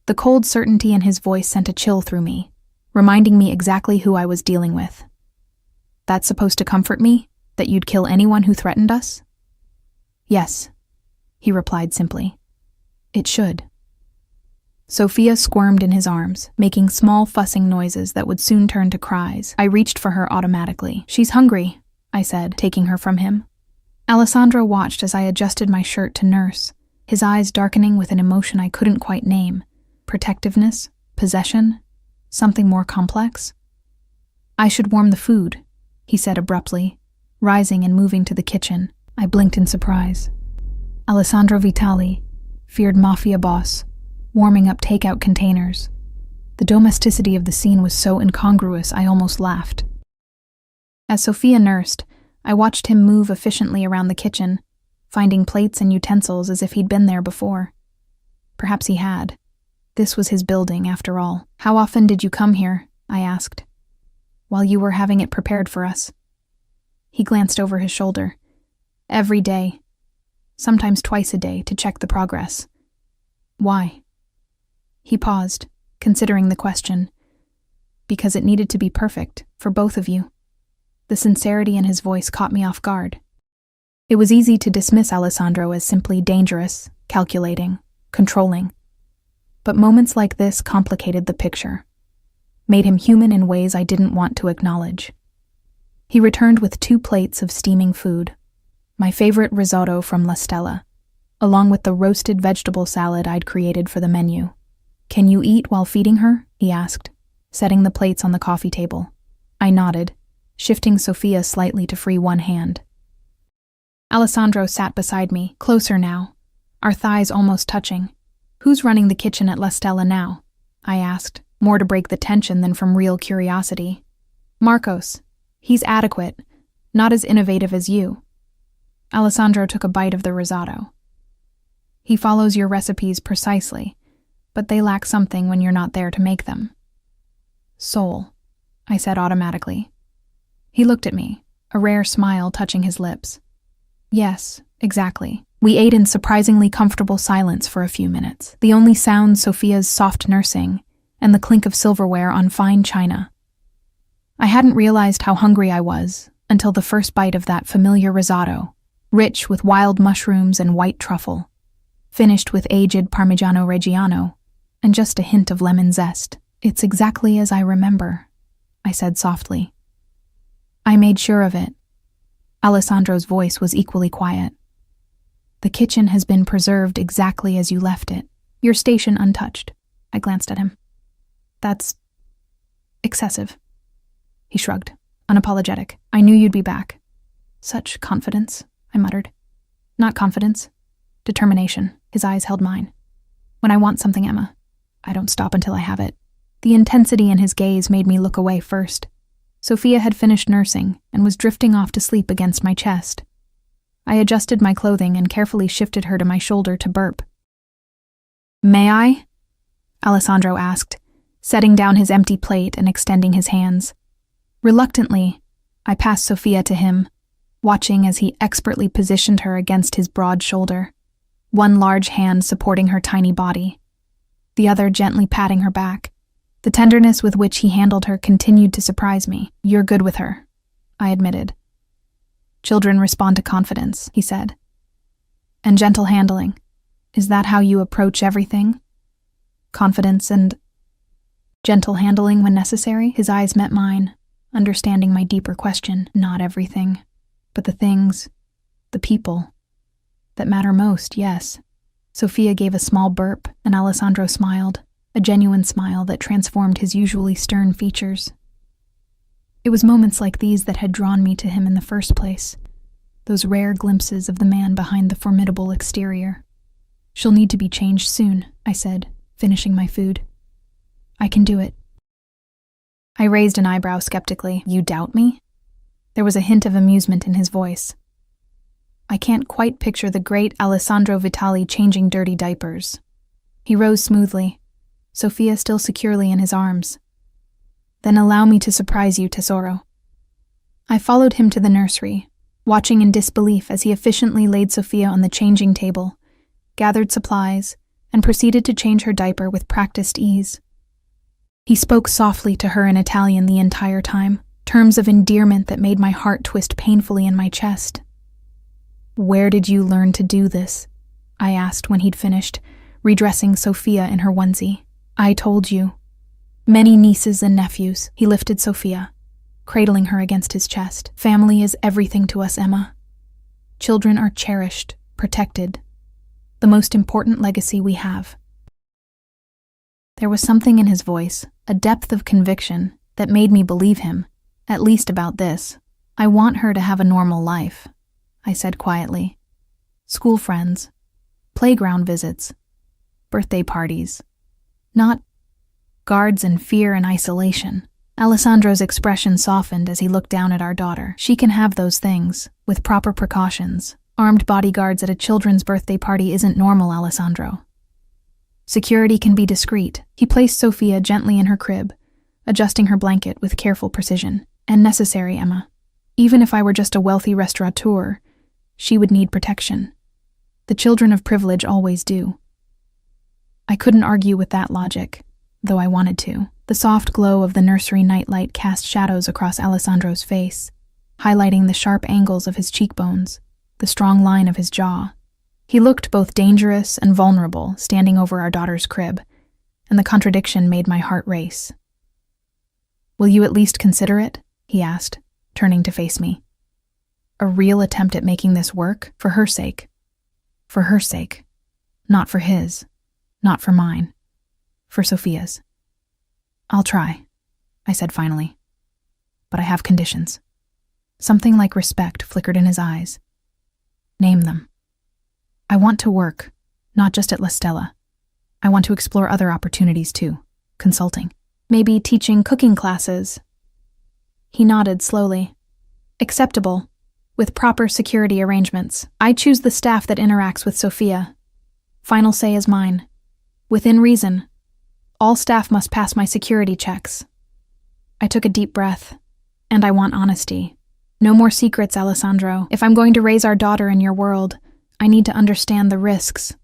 The cold certainty in his voice sent a chill through me, reminding me exactly who I was dealing with. That's supposed to comfort me? That you'd kill anyone who threatened us? Yes, he replied simply. It should. Sophia squirmed in his arms, making small fussing noises that would soon turn to cries. I reached for her automatically. She's hungry, I said, taking her from him. Alessandro watched as I adjusted my shirt to nurse, his eyes darkening with an emotion I couldn't quite name. Protectiveness? Possession? Something more complex? I should warm the food, he said abruptly, rising and moving to the kitchen. I blinked in surprise. Alessandro Vitali, feared Mafia boss, warming up takeout containers. The domesticity of the scene was so incongruous I almost laughed. As Sophia nursed, I watched him move efficiently around the kitchen, finding plates and utensils as if he'd been there before. Perhaps he had. This was his building, after all. How often did you come here? I asked. While you were having it prepared for us. He glanced over his shoulder. Every day. Sometimes twice a day, to check the progress. Why? He paused, considering the question. Because it needed to be perfect, for both of you. The sincerity in his voice caught me off guard. It was easy to dismiss Alessandro as simply dangerous, calculating, controlling. But moments like this complicated the picture, made him human in ways I didn't want to acknowledge. He returned with 2 plates of steaming food, my favorite risotto from La Stella, along with the roasted vegetable salad I'd created for the menu. Can you eat while feeding her? He asked, setting the plates on the coffee table. I nodded, shifting Sophia slightly to free one hand. Alessandro sat beside me, closer now, our thighs almost touching. Who's running the kitchen at La Stella now? I asked, more to break the tension than from real curiosity. Marcos. He's adequate, not as innovative as you. Alessandro took a bite of the risotto. He follows your recipes precisely, but they lack something when you're not there to make them. Soul, I said automatically. He looked at me, a rare smile touching his lips. Yes, exactly. We ate in surprisingly comfortable silence for a few minutes, the only sound Sophia's soft nursing and the clink of silverware on fine china. I hadn't realized how hungry I was until the first bite of that familiar risotto, rich with wild mushrooms and white truffle, finished with aged Parmigiano Reggiano and just a hint of lemon zest. It's exactly as I remember, I said softly. I made sure of it. Alessandro's voice was equally quiet. The kitchen has been preserved exactly as you left it. Your station untouched. I glanced at him. That's excessive. He shrugged, unapologetic. I knew you'd be back. Such confidence, I muttered. Not confidence. Determination. His eyes held mine. When I want something, Emma, I don't stop until I have it. The intensity in his gaze made me look away first. Sophia had finished nursing and was drifting off to sleep against my chest. I adjusted my clothing and carefully shifted her to my shoulder to burp. May I? Alessandro asked, setting down his empty plate and extending his hands. Reluctantly, I passed Sophia to him, watching as he expertly positioned her against his broad shoulder, one large hand supporting her tiny body, the other gently patting her back. The tenderness with which he handled her continued to surprise me. You're good with her, I admitted. Children respond to confidence, he said. And gentle handling. Is that how you approach everything? Confidence and gentle handling when necessary? His eyes met mine, understanding my deeper question. Not everything, but the things, the people, that matter most, yes. Sophia gave a small burp, and Alessandro smiled, a genuine smile that transformed his usually stern features. It was moments like these that had drawn me to him in the first place, those rare glimpses of the man behind the formidable exterior. She'll need to be changed soon, I said, finishing my food. I can do it. I raised an eyebrow skeptically. You doubt me? There was a hint of amusement in his voice. I can't quite picture the great Alessandro Vitali changing dirty diapers. He rose smoothly, Sophia still securely in his arms. Then allow me to surprise you, Tesoro. I followed him to the nursery, watching in disbelief as he efficiently laid Sophia on the changing table, gathered supplies, and proceeded to change her diaper with practiced ease. He spoke softly to her in Italian the entire time, terms of endearment that made my heart twist painfully in my chest. Where did you learn to do this? I asked when he'd finished, redressing Sophia in her onesie. I told you. Many nieces and nephews. He lifted Sophia, cradling her against his chest. Family is everything to us, Emma. Children are cherished, protected. The most important legacy we have. There was something in his voice, a depth of conviction, that made me believe him, at least about this. I want her to have a normal life, I said quietly. School friends, playground visits, birthday parties. Not guards in fear and isolation. Alessandro's expression softened as he looked down at our daughter. She can have those things, with proper precautions. Armed bodyguards at a children's birthday party isn't normal, Alessandro. Security can be discreet. He placed Sophia gently in her crib, adjusting her blanket with careful precision. And necessary, Emma. Even if I were just a wealthy restaurateur, she would need protection. The children of privilege always do. I couldn't argue with that logic, though I wanted to. The soft glow of the nursery nightlight cast shadows across Alessandro's face, highlighting the sharp angles of his cheekbones, the strong line of his jaw. He looked both dangerous and vulnerable, standing over our daughter's crib, and the contradiction made my heart race. Will you at least consider it? He asked, turning to face me. A real attempt at making this work, for her sake. For her sake. Not for his. Not for mine. For Sophia's. I'll try, I said finally. But I have conditions. Something like respect flickered in his eyes. Name them. I want to work, not just at La Stella. I want to explore other opportunities too. Consulting. Maybe teaching cooking classes. He nodded slowly. Acceptable, with proper security arrangements. I choose the staff that interacts with Sophia. Final say is mine. Within reason. All staff must pass my security checks. I took a deep breath. And I want honesty. No more secrets, Alessandro. If I'm going to raise our daughter in your world, I need to understand the risks.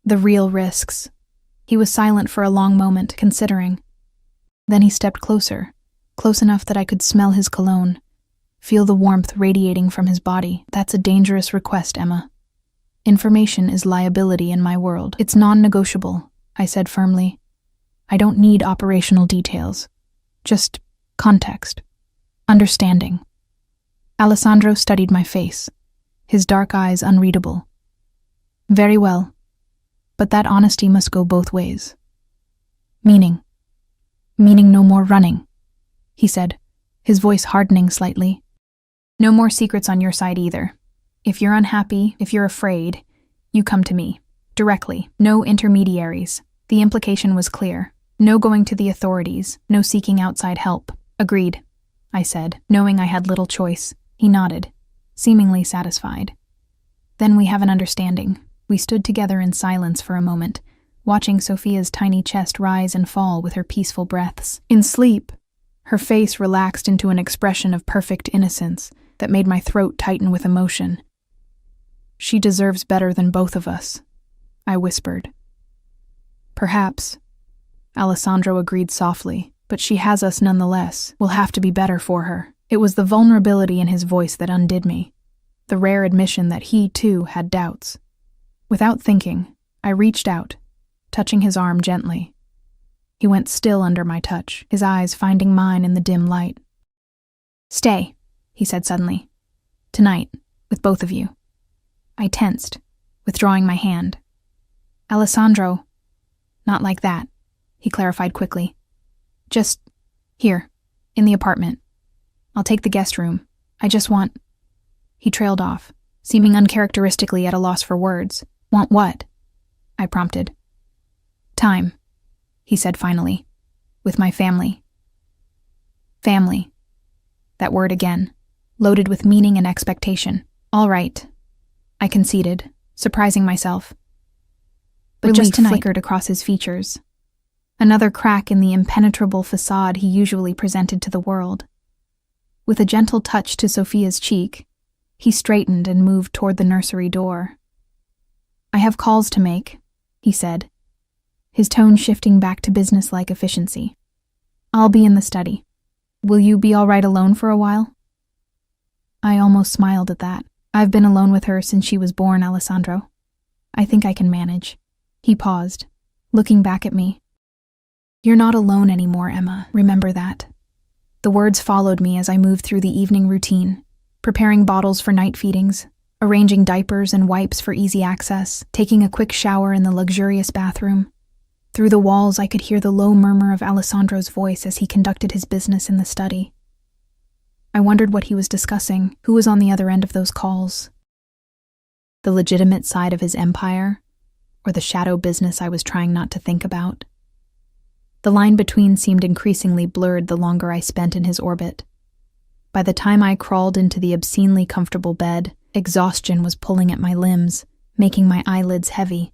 The real risks. He was silent for a long moment, considering. Then he stepped closer, close enough that I could smell his cologne, feel the warmth radiating from his body. That's a dangerous request, Emma. Information is liability in my world. It's non-negotiable, I said firmly. I don't need operational details. Just context. Understanding. Alessandro studied my face, his dark eyes unreadable. Very well, but that honesty must go both ways. Meaning no more running, he said, his voice hardening slightly. No more secrets on your side either. If you're unhappy, if you're afraid, you come to me, directly, no intermediaries. The implication was clear. No going to the authorities, no seeking outside help. Agreed, I said, knowing I had little choice. He nodded, seemingly satisfied. Then we have an understanding. We stood together in silence for a moment, watching Sophia's tiny chest rise and fall with her peaceful breaths. In sleep, her face relaxed into an expression of perfect innocence that made my throat tighten with emotion. She deserves better than both of us, I whispered. Perhaps, Alessandro agreed softly, but she has us nonetheless. We'll have to be better for her. It was the vulnerability in his voice that undid me, the rare admission that he, too, had doubts. Without thinking, I reached out, touching his arm gently. He went still under my touch, his eyes finding mine in the dim light. Stay, he said suddenly. Tonight, with both of you. I tensed, withdrawing my hand. Alessandro, not like that, he clarified quickly. Just here, in the apartment. I'll take the guest room. I just want... He trailed off, seeming uncharacteristically at a loss for words. Want what? I prompted. Time, he said finally. With my family. Family. That word again, loaded with meaning and expectation. All right, I conceded, surprising myself. But relief just tonight flickered across his features. Another crack in the impenetrable facade he usually presented to the world. With a gentle touch to Sophia's cheek, he straightened and moved toward the nursery door. I have calls to make, he said, his tone shifting back to businesslike efficiency. I'll be in the study. Will you be all right alone for a while? I almost smiled at that. I've been alone with her since she was born, Alessandro. I think I can manage. He paused, looking back at me. You're not alone anymore, Emma. Remember that. The words followed me as I moved through the evening routine, preparing bottles for night feedings, arranging diapers and wipes for easy access, taking a quick shower in the luxurious bathroom. Through the walls, I could hear the low murmur of Alessandro's voice as he conducted his business in the study. I wondered what he was discussing, who was on the other end of those calls. The legitimate side of his empire, or the shadow business I was trying not to think about. The line between seemed increasingly blurred the longer I spent in his orbit. By the time I crawled into the obscenely comfortable bed, exhaustion was pulling at my limbs, making my eyelids heavy.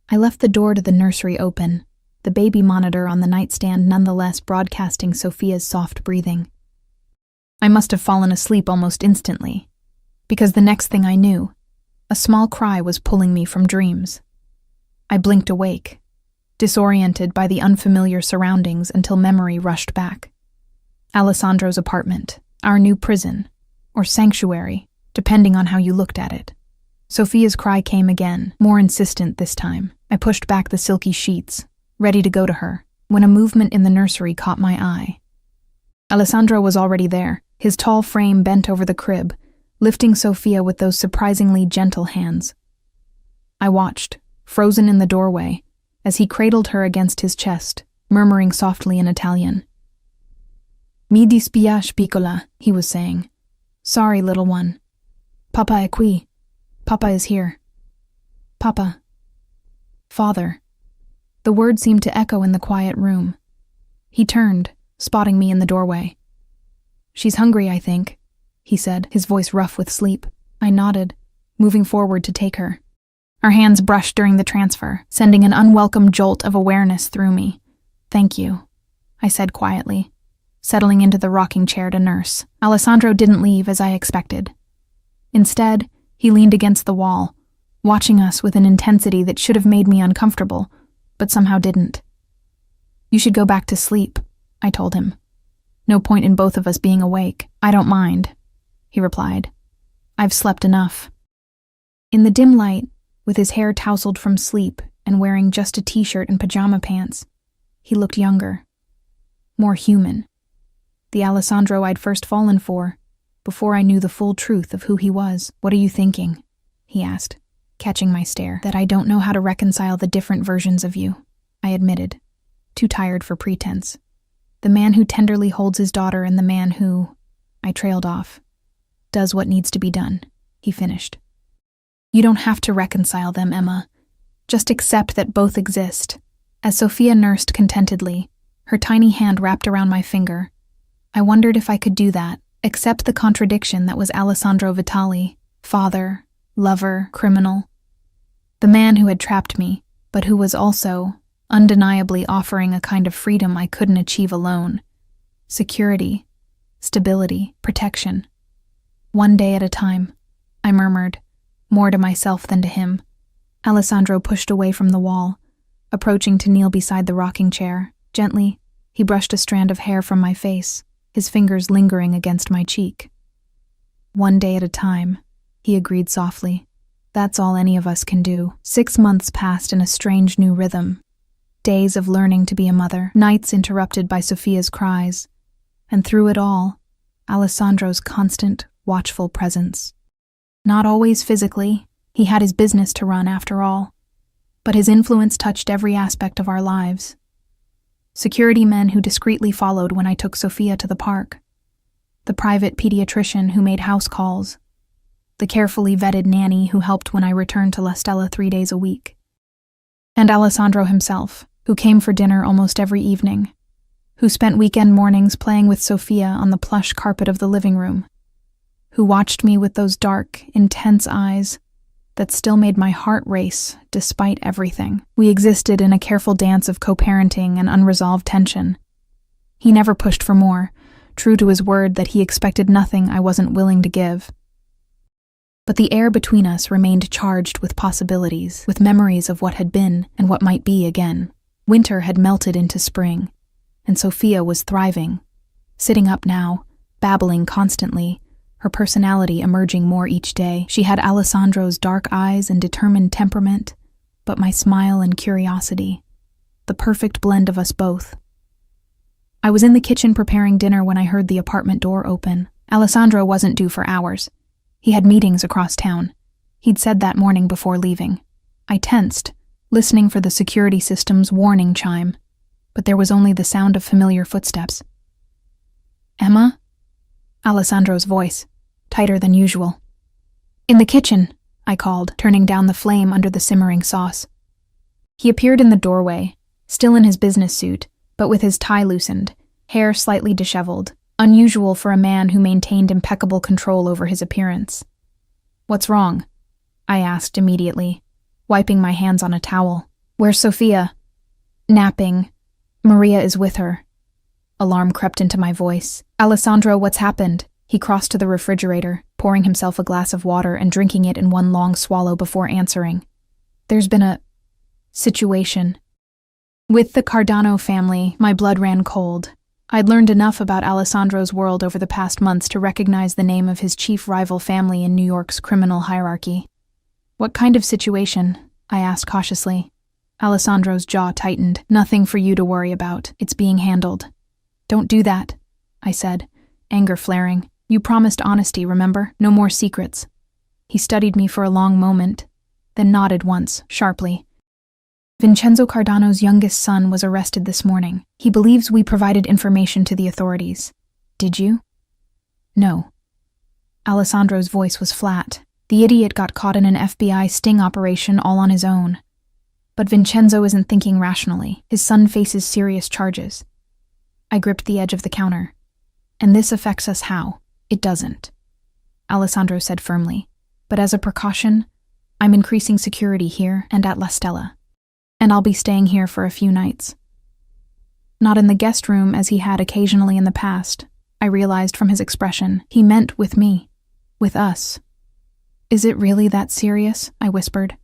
I left the door to the nursery open, the baby monitor on the nightstand nonetheless broadcasting Sophia's soft breathing. I must have fallen asleep almost instantly, because the next thing I knew, a small cry was pulling me from dreams. I blinked awake, disoriented by the unfamiliar surroundings until memory rushed back. Alessandro's apartment, our new prison, or sanctuary, depending on how you looked at it. Sophia's cry came again, more insistent this time. I pushed back the silky sheets, ready to go to her, when a movement in the nursery caught my eye. Alessandro was already there, his tall frame bent over the crib, lifting Sophia with those surprisingly gentle hands. I watched, frozen in the doorway, as he cradled her against his chest, murmuring softly in Italian. Mi dispiace, piccola, he was saying. Sorry, little one. Papa è qui. Papa is here. Papa. Father. The word seemed to echo in the quiet room. He turned, spotting me in the doorway. She's hungry, I think, he said, his voice rough with sleep. I nodded, moving forward to take her. Our hands brushed during the transfer, sending an unwelcome jolt of awareness through me. Thank you, I said quietly, settling into the rocking chair to nurse. Alessandro didn't leave as I expected. Instead, he leaned against the wall, watching us with an intensity that should have made me uncomfortable, but somehow didn't. You should go back to sleep, I told him. No point in both of us being awake. I don't mind, he replied. I've slept enough. In the dim light, with his hair tousled from sleep and wearing just a t-shirt and pajama pants, He looked younger, more human. The Alessandro I'd first fallen for, before I knew the full truth of who he was. "What are you thinking?" he asked, catching my stare. "That I don't know how to reconcile the different versions of you," I admitted, too tired for pretense. "The man who tenderly holds his daughter and the man who," I trailed off, "does what needs to be done," he finished. "You don't have to reconcile them, Emma. Just accept that both exist." As Sophia nursed contentedly, her tiny hand wrapped around my finger, I wondered if I could do that, accept the contradiction that was Alessandro Vitali, father, lover, criminal. The man who had trapped me, but who was also undeniably offering a kind of freedom I couldn't achieve alone. Security, stability, protection. "One day at a time," I murmured, more to myself than to him. Alessandro pushed away from the wall, approaching to kneel beside the rocking chair. Gently, he brushed a strand of hair from my face, his fingers lingering against my cheek. "One day at a time," he agreed softly. "That's all any of us can do." 6 months passed in a strange new rhythm. Days of learning to be a mother, nights interrupted by Sophia's cries, and through it all, Alessandro's constant, watchful presence. Not always physically, he had his business to run after all, but his influence touched every aspect of our lives. Security men who discreetly followed when I took Sophia to the park, the private pediatrician who made house calls, the carefully vetted nanny who helped when I returned to La Stella 3 days a week, and Alessandro himself, who came for dinner almost every evening, who spent weekend mornings playing with Sophia on the plush carpet of the living room, who watched me with those dark, intense eyes that still made my heart race despite everything. We existed in a careful dance of co-parenting and unresolved tension. He never pushed for more, true to his word that he expected nothing I wasn't willing to give. But the air between us remained charged with possibilities, with memories of what had been and what might be again. Winter had melted into spring, and Sophia was thriving, sitting up now, babbling constantly, her personality emerging more each day. She had Alessandro's dark eyes and determined temperament, but my smile and curiosity, the perfect blend of us both. I was in the kitchen preparing dinner when I heard the apartment door open. Alessandro wasn't due for hours. He had meetings across town. He'd said that morning before leaving. I tensed, listening for the security system's warning chime, but there was only the sound of familiar footsteps. "Emma?" Alessandro's voice, tighter than usual. "In the kitchen," I called, turning down the flame under the simmering sauce. He appeared in the doorway, still in his business suit, but with his tie loosened, hair slightly disheveled, unusual for a man who maintained impeccable control over his appearance. "What's wrong?" I asked immediately, wiping my hands on a towel. "Where's Sophia?" "Napping. Maria is with her." Alarm crept into my voice. "Alessandro, what's happened?" He crossed to the refrigerator, pouring himself a glass of water and drinking it in one long swallow before answering. "There's been a situation." With the Cardano family, my blood ran cold. I'd learned enough about Alessandro's world over the past months to recognize the name of his chief rival family in New York's criminal hierarchy. "What kind of situation?" I asked cautiously. Alessandro's jaw tightened. "Nothing for you to worry about. It's being handled." "Don't do that," I said, anger flaring. "You promised honesty, remember? No more secrets." He studied me for a long moment, then nodded once, sharply. "Vincenzo Cardano's youngest son was arrested this morning. He believes we provided information to the authorities. Did you?" "No." Alessandro's voice was flat. "The idiot got caught in an FBI sting operation all on his own. But Vincenzo isn't thinking rationally. His son faces serious charges." I gripped the edge of the counter. "And this affects us how?" "It doesn't," Alessandro said firmly. "But as a precaution, I'm increasing security here and at La Stella. And I'll be staying here for a few nights." Not in the guest room as he had occasionally in the past, I realized from his expression. He meant with me. With us. "Is it really that serious?" I whispered.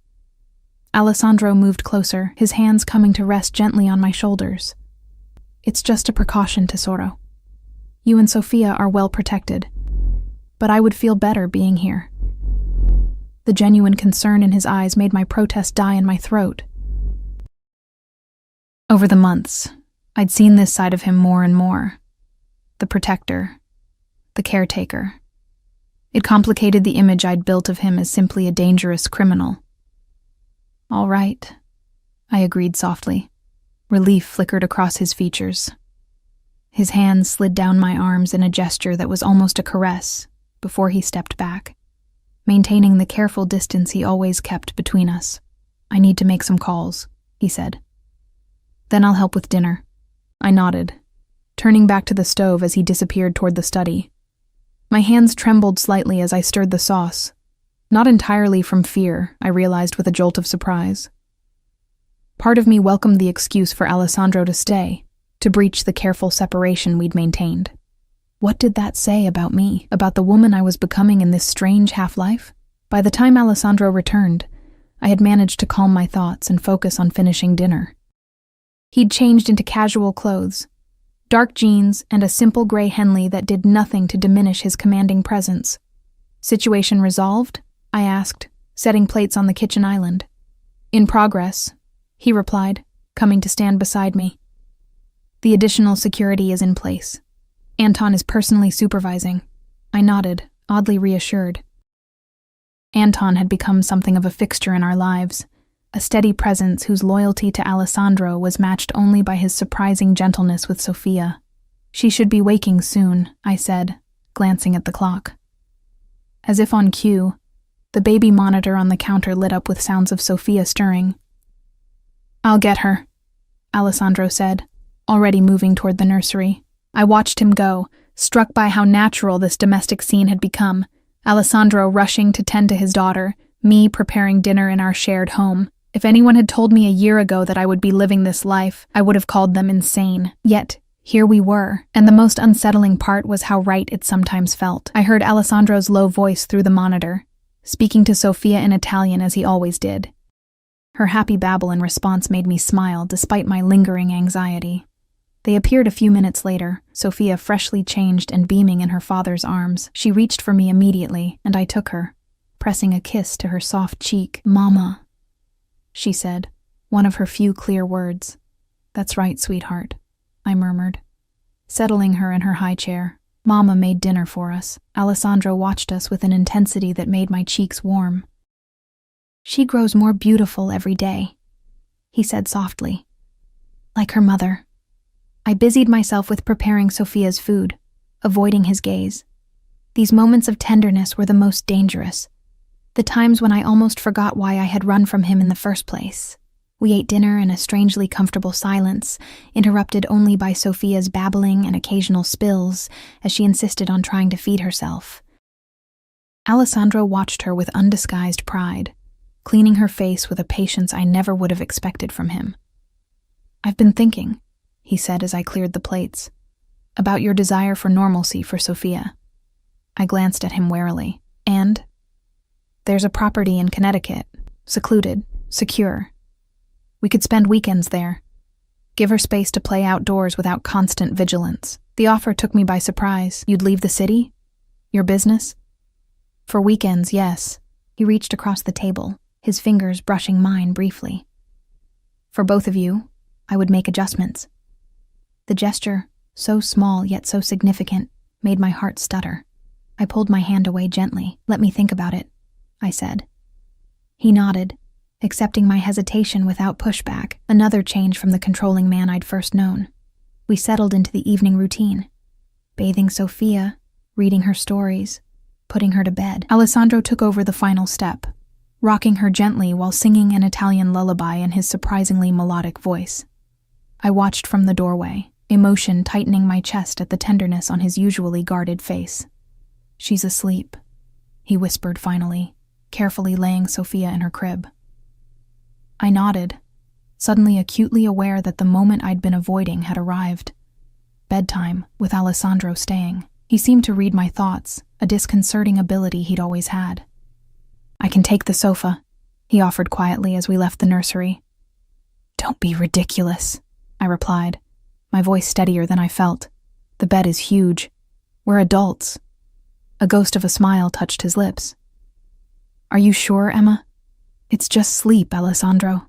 Alessandro moved closer, his hands coming to rest gently on my shoulders. "It's just a precaution, Tesoro. You and Sophia are well protected, but I would feel better being here." The genuine concern in his eyes made my protest die in my throat. Over the months, I'd seen this side of him more and more. The protector, the caretaker. It complicated the image I'd built of him as simply a dangerous criminal. "All right," I agreed softly. Relief flickered across his features. His hands slid down my arms in a gesture that was almost a caress before he stepped back, maintaining the careful distance he always kept between us. "I need to make some calls," he said. "Then I'll help with dinner." I nodded, turning back to the stove as he disappeared toward the study. My hands trembled slightly as I stirred the sauce, not entirely from fear, I realized with a jolt of surprise. Part of me welcomed the excuse for Alessandro to stay, to breach the careful separation we'd maintained. What did that say about me, about the woman I was becoming in this strange half-life? By the time Alessandro returned, I had managed to calm my thoughts and focus on finishing dinner. He'd changed into casual clothes, dark jeans and a simple gray Henley that did nothing to diminish his commanding presence. "Situation resolved?" I asked, setting plates on the kitchen island. "In progress," he replied, coming to stand beside me. "The additional security is in place. Anton is personally supervising." I nodded, oddly reassured. Anton had become something of a fixture in our lives, a steady presence whose loyalty to Alessandro was matched only by his surprising gentleness with Sophia. "She should be waking soon," I said, glancing at the clock. As if on cue, the baby monitor on the counter lit up with sounds of Sophia stirring. "I'll get her," Alessandro said, already moving toward the nursery. I watched him go, struck by how natural this domestic scene had become, Alessandro rushing to tend to his daughter, me preparing dinner in our shared home. If anyone had told me a year ago that I would be living this life, I would have called them insane. Yet, here we were, and the most unsettling part was how right it sometimes felt. I heard Alessandro's low voice through the monitor, speaking to Sophia in Italian as he always did. Her happy babble in response made me smile despite my lingering anxiety. They appeared a few minutes later, Sophia freshly changed and beaming in her father's arms. She reached for me immediately, and I took her, pressing a kiss to her soft cheek. "Mama," she said, one of her few clear words. "That's right, sweetheart," I murmured, settling her in her high chair. Mama made dinner for us. Alessandro watched us with an intensity that made my cheeks warm. "She grows more beautiful every day," he said softly. "Like her mother." I busied myself with preparing Sophia's food, avoiding his gaze. These moments of tenderness were the most dangerous, the times when I almost forgot why I had run from him in the first place. We ate dinner in a strangely comfortable silence, interrupted only by Sophia's babbling and occasional spills as she insisted on trying to feed herself. Alessandro watched her with undisguised pride, cleaning her face with a patience I never would have expected from him. "I've been thinking," he said as I cleared the plates, "about your desire for normalcy for Sophia." I glanced at him warily. "And? There's a property in Connecticut, secluded, secure. We could spend weekends there. Give her space to play outdoors without constant vigilance." The offer took me by surprise. "You'd leave the city? Your business?" "For weekends, yes." He reached across the table, his fingers brushing mine briefly. "For both of you, I would make adjustments." The gesture, so small yet so significant, made my heart stutter. I pulled my hand away gently. "Let me think about it," I said. He nodded, accepting my hesitation without pushback, another change from the controlling man I'd first known. We settled into the evening routine, bathing Sophia, reading her stories, putting her to bed. Alessandro took over the final step, rocking her gently while singing an Italian lullaby in his surprisingly melodic voice. I watched from the doorway, emotion tightening my chest at the tenderness on his usually guarded face. "She's asleep," he whispered finally, carefully laying Sophia in her crib. I nodded, suddenly acutely aware that the moment I'd been avoiding had arrived. Bedtime, with Alessandro staying. He seemed to read my thoughts, a disconcerting ability he'd always had. "I can take the sofa," he offered quietly as we left the nursery. "Don't be ridiculous," I replied, my voice steadier than I felt. "The bed is huge. We're adults." A ghost of a smile touched his lips. "Are you sure, Emma? It's just sleep, Alessandro."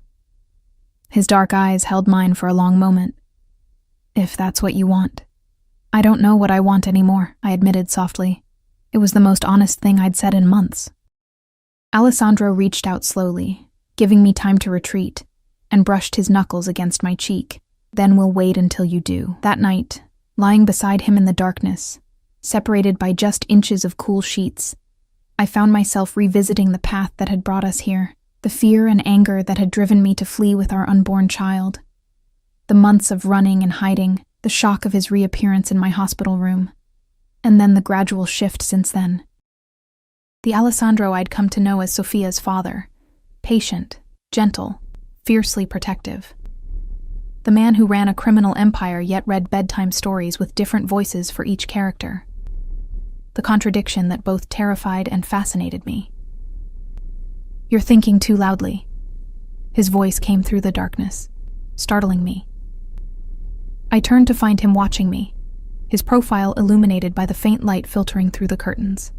His dark eyes held mine for a long moment. If that's what you want. I don't know what I want anymore, I admitted softly. It was the most honest thing I'd said in months. Alessandro reached out slowly, giving me time to retreat, and brushed his knuckles against my cheek. Then we'll wait until you do. That night, lying beside him in the darkness, separated by just inches of cool sheets, I found myself revisiting the path that had brought us here, the fear and anger that had driven me to flee with our unborn child, the months of running and hiding, the shock of his reappearance in my hospital room, and then the gradual shift since then. The Alessandro I'd come to know as Sophia's father, patient, gentle, fiercely protective. The man who ran a criminal empire yet read bedtime stories with different voices for each character. The contradiction that both terrified and fascinated me. You're thinking too loudly. His voice came through the darkness, startling me. I turned to find him watching me, his profile illuminated by the faint light filtering through the curtains.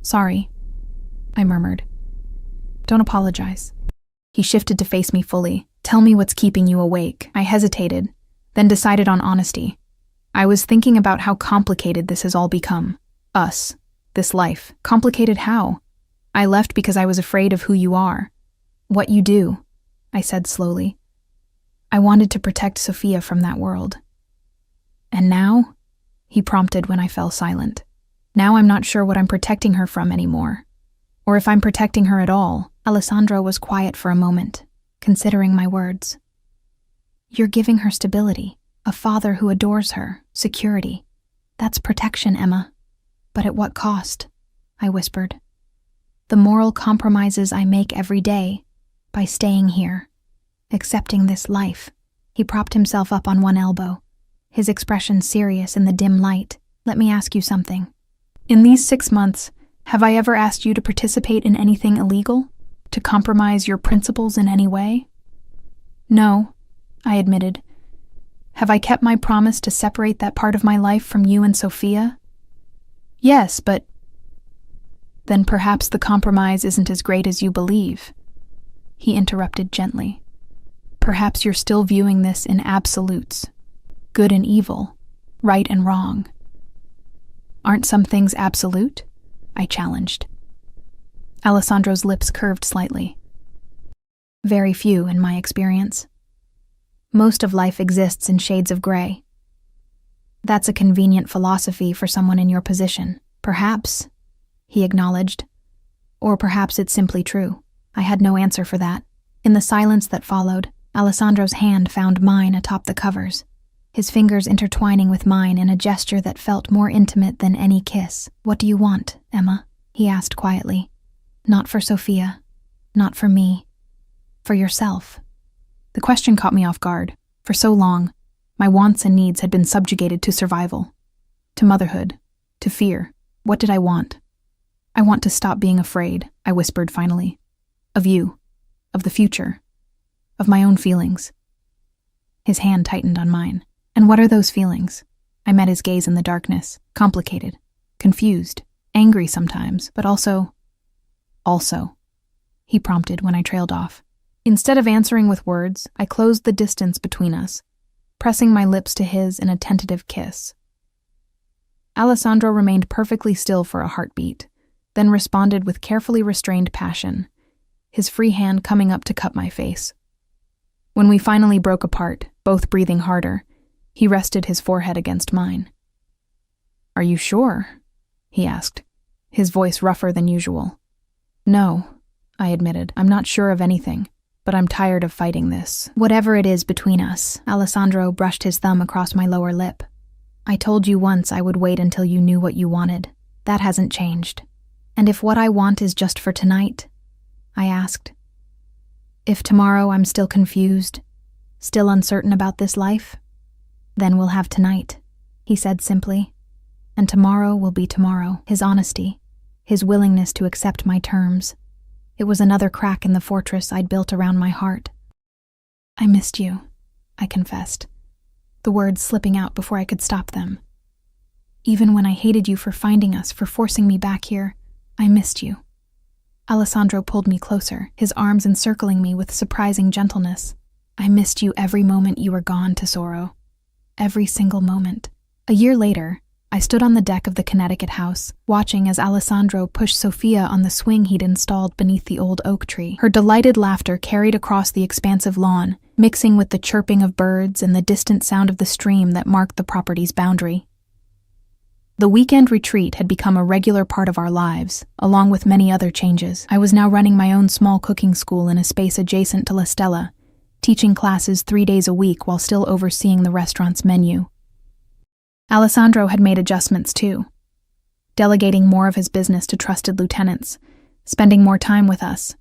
Sorry, I murmured. Don't apologize. He shifted to face me fully. Tell me what's keeping you awake. I hesitated, then decided on honesty. I was thinking about how complicated this has all become. Us, this life. Complicated how? I left because I was afraid of who you are. What you do, I said slowly. I wanted to protect Sophia from that world. And now? He prompted when I fell silent. Now I'm not sure what I'm protecting her from anymore. Or if I'm protecting her at all. Alessandro was quiet for a moment, considering my words. You're giving her stability, a father who adores her, security. That's protection, Emma. But at what cost? I whispered. The moral compromises I make every day, by staying here, accepting this life. He propped himself up on one elbow, his expression serious in the dim light. Let me ask you something. In these 6 months, have I ever asked you to participate in anything illegal? To compromise your principles in any way? No, I admitted. Have I kept my promise to separate that part of my life from you and Sophia? Yes, but... Then perhaps the compromise isn't as great as you believe. He interrupted gently. Perhaps you're still viewing this in absolutes. Good and evil, right and wrong. Aren't some things absolute? I challenged. Alessandro's lips curved slightly. Very few, in my experience. Most of life exists in shades of gray. That's a convenient philosophy for someone in your position. Perhaps, he acknowledged. Or perhaps it's simply true. I had no answer for that. In the silence that followed, Alessandro's hand found mine atop the covers, his fingers intertwining with mine in a gesture that felt more intimate than any kiss. What do you want, Emma? He asked quietly. Not for Sophia, not for me, for yourself. The question caught me off guard. For so long, my wants and needs had been subjugated to survival, to motherhood, to fear. What did I want? I want to stop being afraid, I whispered finally. Of you, of the future, of my own feelings. His hand tightened on mine. And what are those feelings? I met his gaze in the darkness, complicated, confused, angry sometimes, but also, he prompted when I trailed off. Instead of answering with words, I closed the distance between us, pressing my lips to his in a tentative kiss. Alessandro remained perfectly still for a heartbeat, then responded with carefully restrained passion, his free hand coming up to cup my face. When we finally broke apart, both breathing harder, he rested his forehead against mine. Are you sure? He asked, his voice rougher than usual. No, I admitted. I'm not sure of anything, but I'm tired of fighting this. Whatever it is between us, Alessandro brushed his thumb across my lower lip. I told you once I would wait until you knew what you wanted. That hasn't changed. And if what I want is just for tonight? I asked. If tomorrow I'm still confused, still uncertain about this life, then we'll have tonight, he said simply. And tomorrow will be tomorrow. His honesty, his willingness to accept my terms. It was another crack in the fortress I'd built around my heart. I missed you, I confessed, the words slipping out before I could stop them. Even when I hated you for finding us, for forcing me back here, I missed you. Alessandro pulled me closer, his arms encircling me with surprising gentleness. I missed you every moment you were gone, Tesoro. every single moment. A year later, I stood on the deck of the Connecticut house, watching as Alessandro pushed Sophia on the swing he'd installed beneath the old oak tree. Her delighted laughter carried across the expansive lawn, mixing with the chirping of birds and the distant sound of the stream that marked the property's boundary. The weekend retreat had become a regular part of our lives, along with many other changes. I was now running my own small cooking school in a space adjacent to La Stella, teaching classes 3 days a week while still overseeing the restaurant's menu. Alessandro had made adjustments too, delegating more of his business to trusted lieutenants, spending more time with us,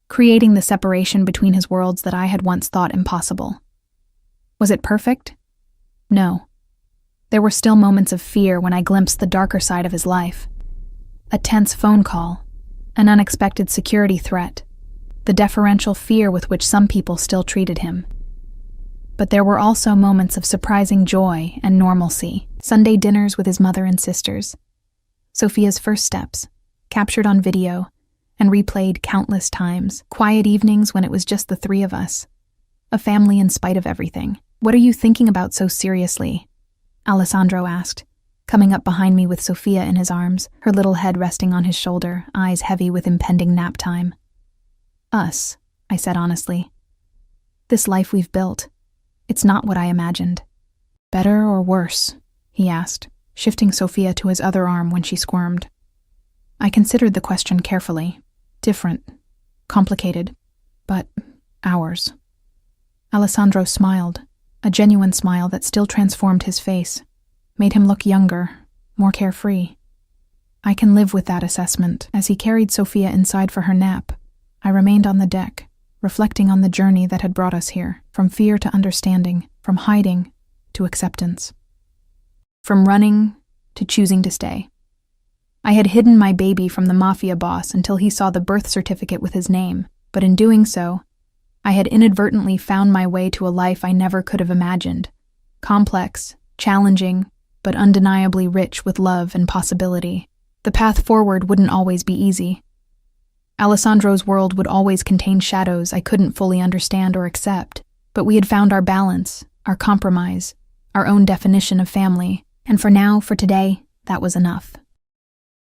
creating the separation between his worlds that I had once thought impossible. Was it perfect? No. There were still moments of fear when I glimpsed the darker side of his life. A tense phone call, an unexpected security threat, the deferential fear with which some people still treated him. But there were also moments of surprising joy and normalcy. Sunday dinners with his mother and sisters, Sophia's first steps, captured on video and replayed countless times, quiet evenings when it was just the three of us, a family in spite of everything. "What are you thinking about so seriously?" Alessandro asked, coming up behind me with Sophia in his arms, her little head resting on his shoulder, eyes heavy with impending nap time. "Us," I said honestly. "This life we've built. It's not what I imagined." "Better or worse?" he asked, shifting Sophia to his other arm when she squirmed. I considered the question carefully. Different, complicated, but ours. Alessandro smiled, a genuine smile that still transformed his face, made him look younger, more carefree. I can live with that assessment. As he carried Sophia inside for her nap, I remained on the deck, reflecting on the journey that had brought us here, from fear to understanding, from hiding to acceptance. From running to choosing to stay. I had hidden my baby from the Mafia boss until he saw the birth certificate with his name, but in doing so, I had inadvertently found my way to a life I never could have imagined. Complex, challenging, but undeniably rich with love and possibility. The path forward wouldn't always be easy. Alessandro's world would always contain shadows I couldn't fully understand or accept, but we had found our balance, our compromise, our own definition of family. And for now, for today, that was enough.